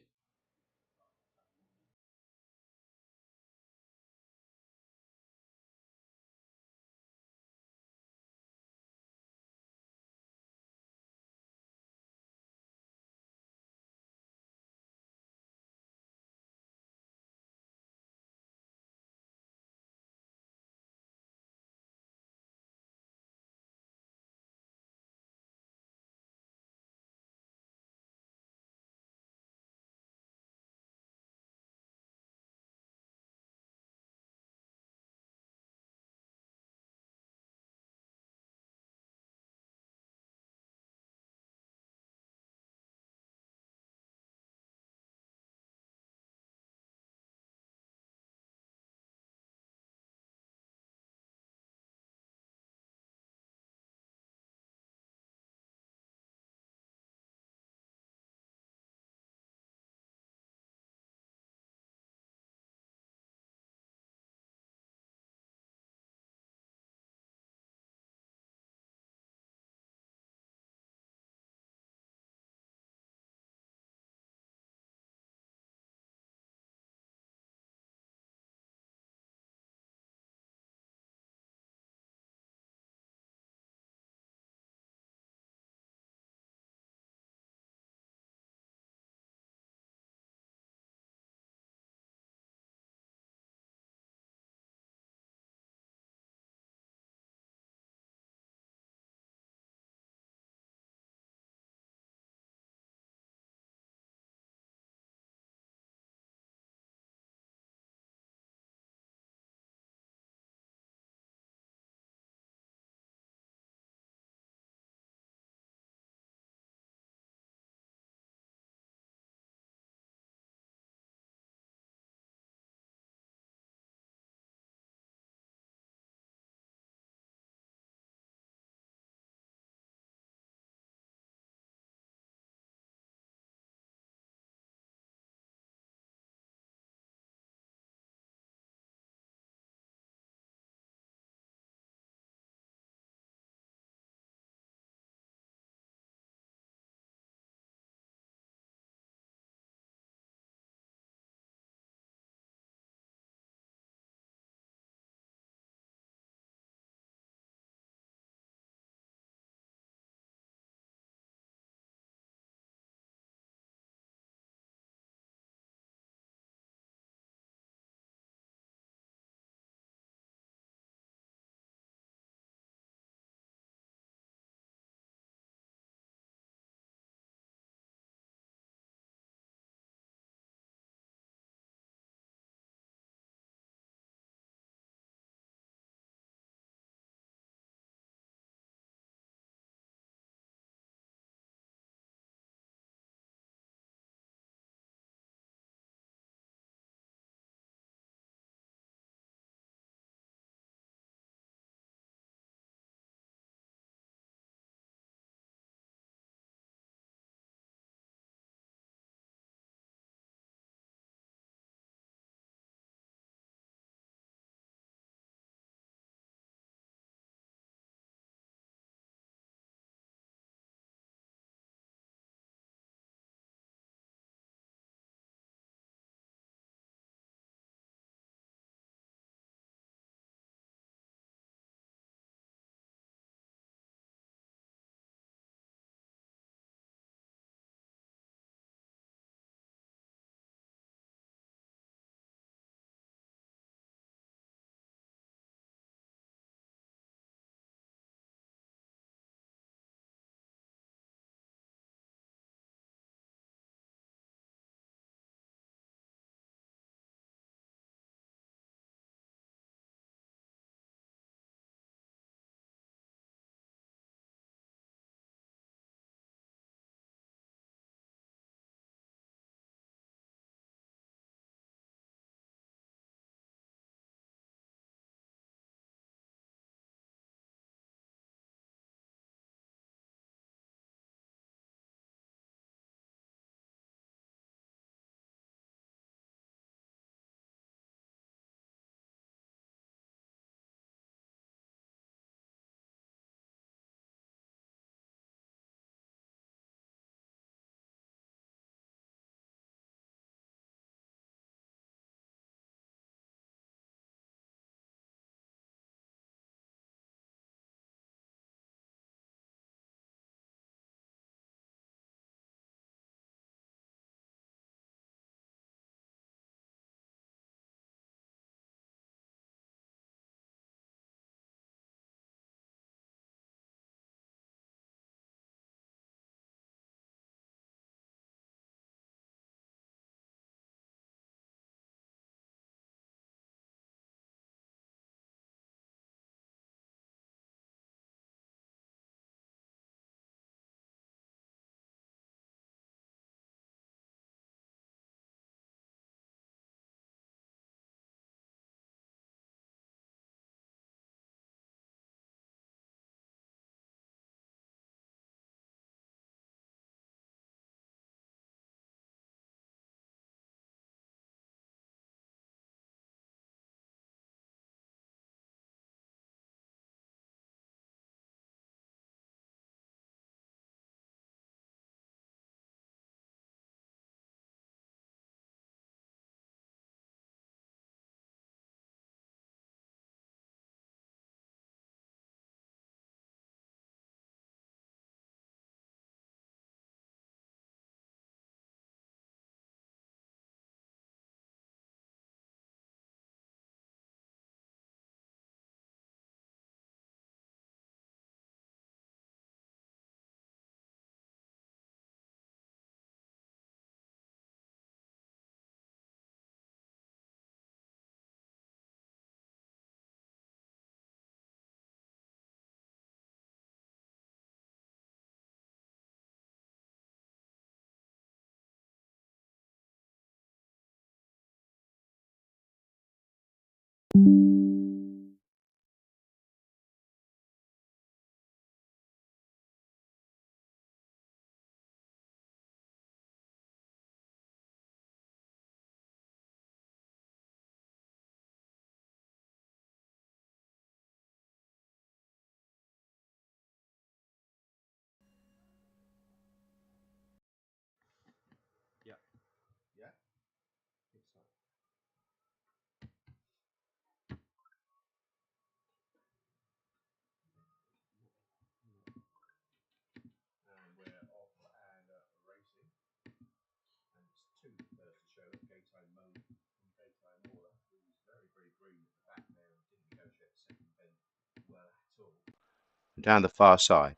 Down the far side,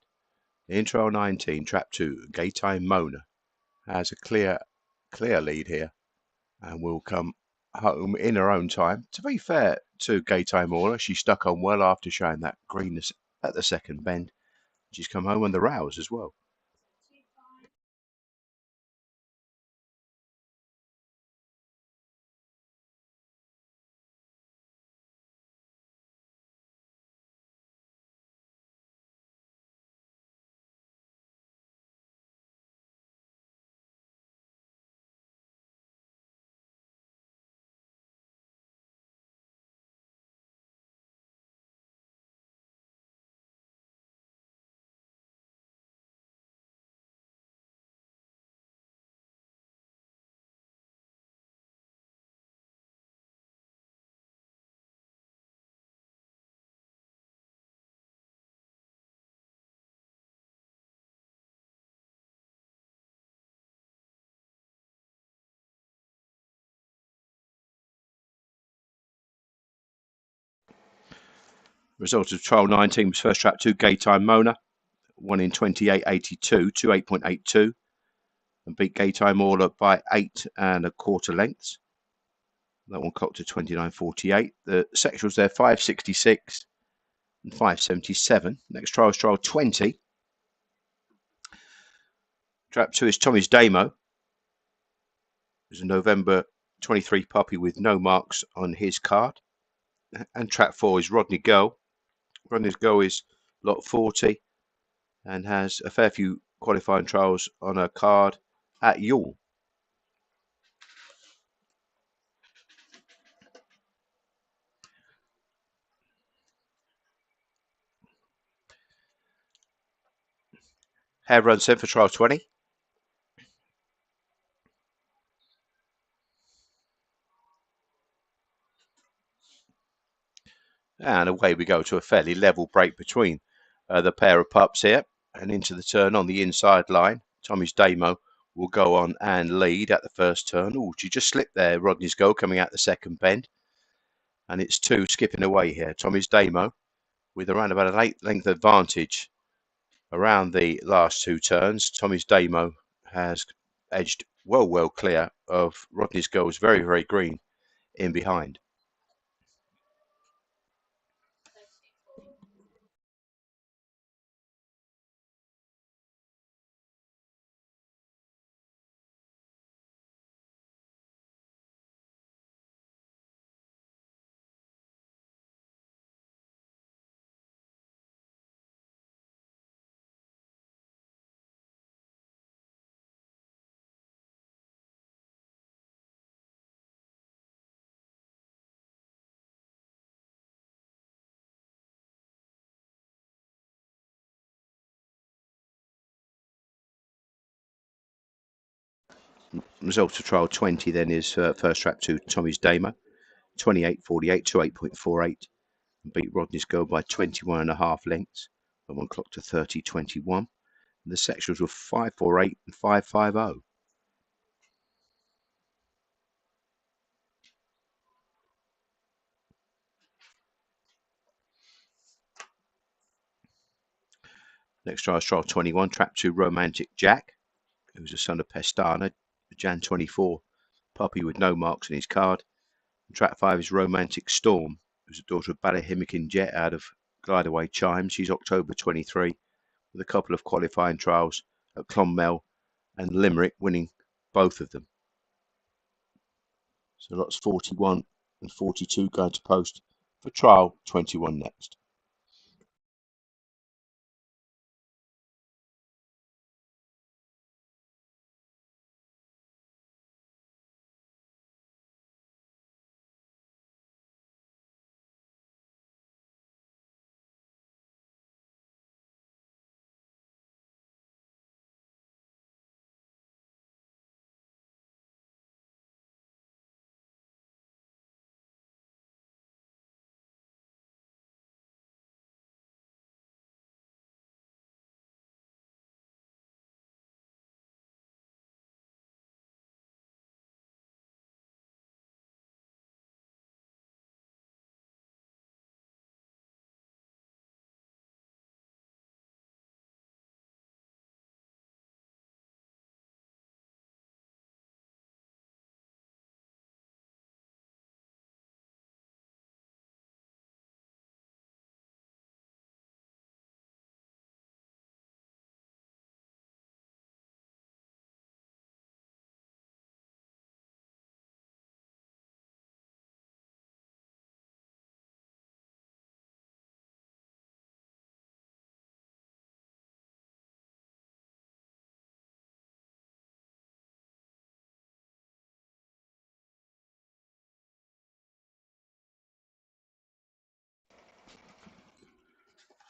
in trial 19, trap 2, Gaytime Mona has a clear lead here and will come home in her own time. To be fair to Gaytime Mona, she stuck on well after showing that greenness at the second bend. She's come home on the rouse as well. Result of trial 19 was first trap 2, Gaytime Mona, won in 28.82 to 8.82, and beat Gaytime Mona by 8.25 lengths. That one clocked to 29.48. The sectionals there 5.66 and 5.77. Next trial is trial 20. Trap 2 is Tommy's Damo. It's a November 23 puppy with no marks on his card. And trap 4 is Rodney Girl. Rodney's Girl is lot 40 and has a fair few qualifying trials on her card at Youghal. Hare run set for trial 20. And away we go to a fairly level break between the pair of pups here. And into the turn on the inside line. Tommy's Damo will go on and lead at the first turn. Oh, she just slipped there. Rodney's Goal coming out the second bend. And it's 2 skipping away here. Tommy's Damo with around about an 8-length advantage around the last 2 turns. Tommy's Damo has edged well clear of Rodney's Goal's very green in behind. Result of trial 20 then is first trap 2, Tommy's Damo, 28.48 to 8.48, and beat Rodney's Goal by 21.5 lengths. That one clocked to 30.21. And the sectionals were 5.48 and 5.50. Next trial is trial 21, trap 2, Romantic Jack, who's a son of Pestana, a Jan 24 puppy with no marks on his card. And trap 5 is Romantic Storm, who's a daughter of Ballahimmakin Jet out of Glideaway Chimes. She's October 23, with a couple of qualifying trials at Clonmel and Limerick, winning both of them. So lots 41 and 42 going to post for trial 21 next.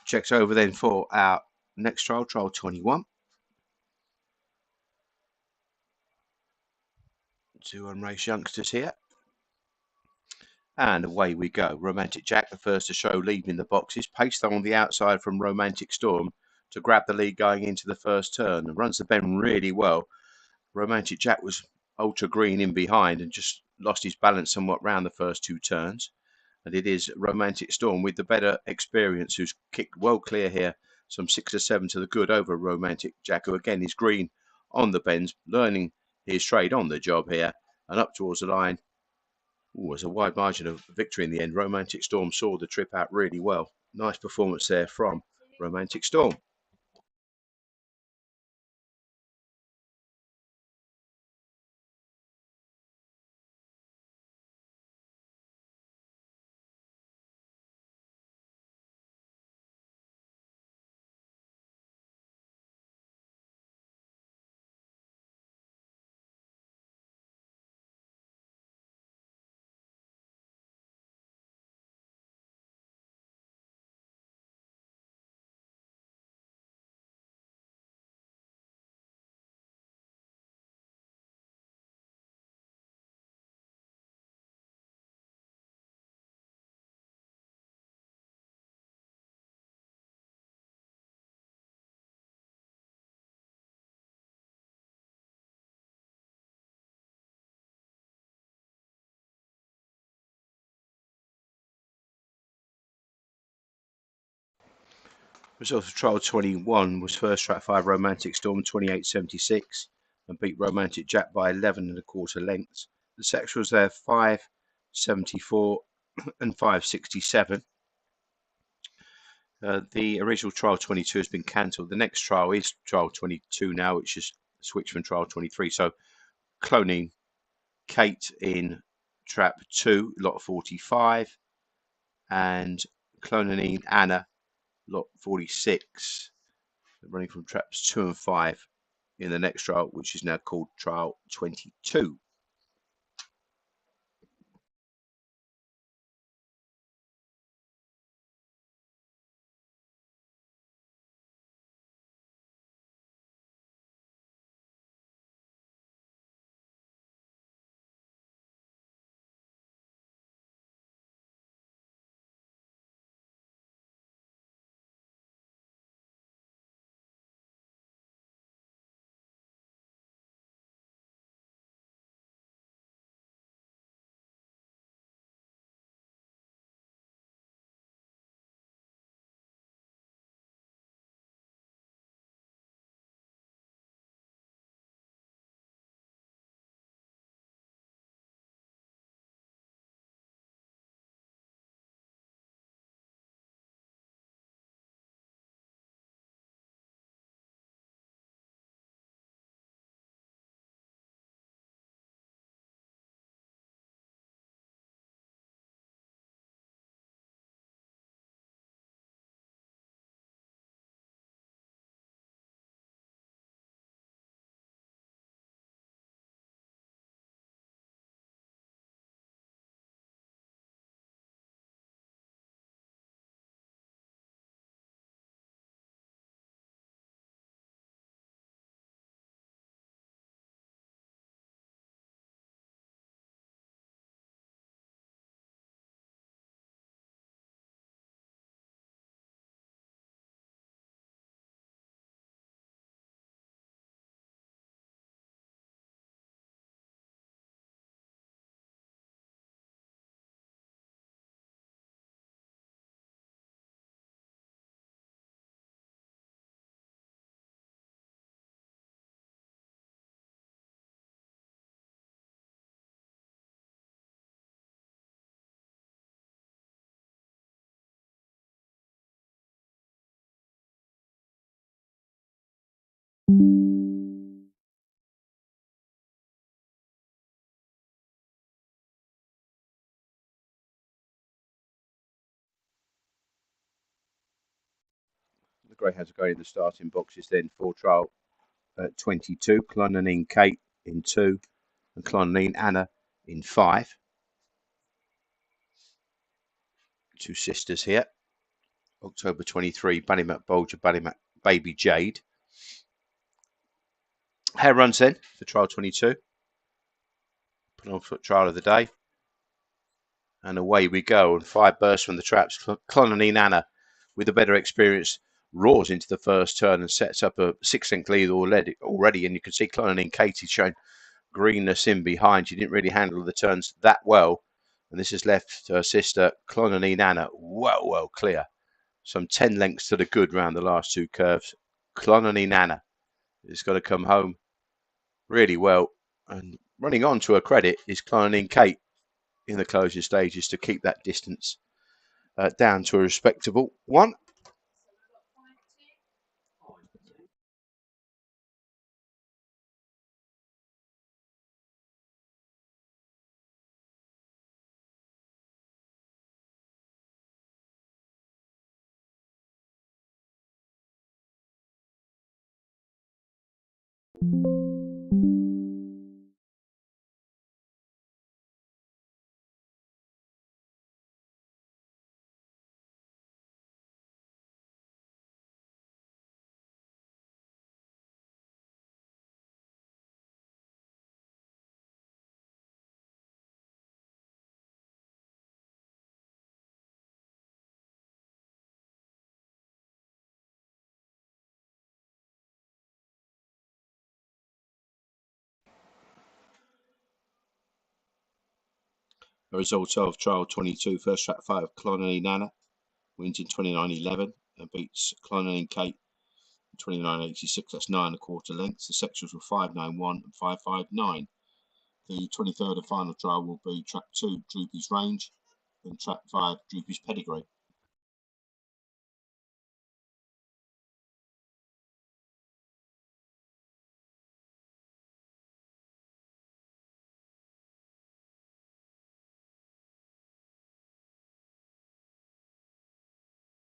Checks over then for our next trial, trial 21. 2 unraced youngsters here. And away we go. Romantic Jack, the first to show, leaving the boxes. Paced on the outside from Romantic Storm to grab the lead going into the first turn. And runs the bend really well. Romantic Jack was ultra green in behind and just lost his balance somewhat round the first 2 turns. And it is Romantic Storm with the better experience who's kicked well clear here. Some 6 or 7 to the good over Romantic Jack, who again is green on the bends, learning his trade on the job here. And up towards the line. Ooh, there's a wide margin of victory in the end. Romantic Storm saw the trip out really well. Nice performance there from Romantic Storm. Result of trial 21 was first track 5 Romantic Storm 28.76 and beat Romantic Jack by 11.25 lengths. The sector was there 5.74 and 5.67. The original trial 22 has been cancelled. The next trial is trial 22 now, which is switched from trial 23. So cloning Kate in trap 2, lot 45, and cloning Anna, lot 46, running from traps 2 and 5 in the next trial, which is now called trial 22. The greyhounds are going in the starting boxes then for trial 22. Clonanine Kate in 2 and Clonanine Anna in 5. 2 sisters here. October 23, Ballymac Bulger, Ballymac Baby Jade. Hare runs then for trial 22. Put on foot trial of the day. And away we go. 5 bursts from the traps. Clonany Nana, with a better experience, roars into the first turn and sets up a 6-length lead already. And you can see Clonany Katie showing greenness in behind. She didn't really handle the turns that well. And this has left her sister, Clonany Nana, well clear. Some 10 lengths to the good round the last 2 curves. Clonany Nana is going to come home really well. And running on to her credit is Clonany Kate in the closing stages to keep that distance down to a respectable one. The result of trial 22, first track fight of Clonany Nana, wins in 29.11 and beats Clonany Kate in 29.86. That's 9 1/4 lengths. The sections were 5.91 and 5.59. The 23rd and final trial will be track 2, Droopy's Range, and track 5, Droopy's Pedigree.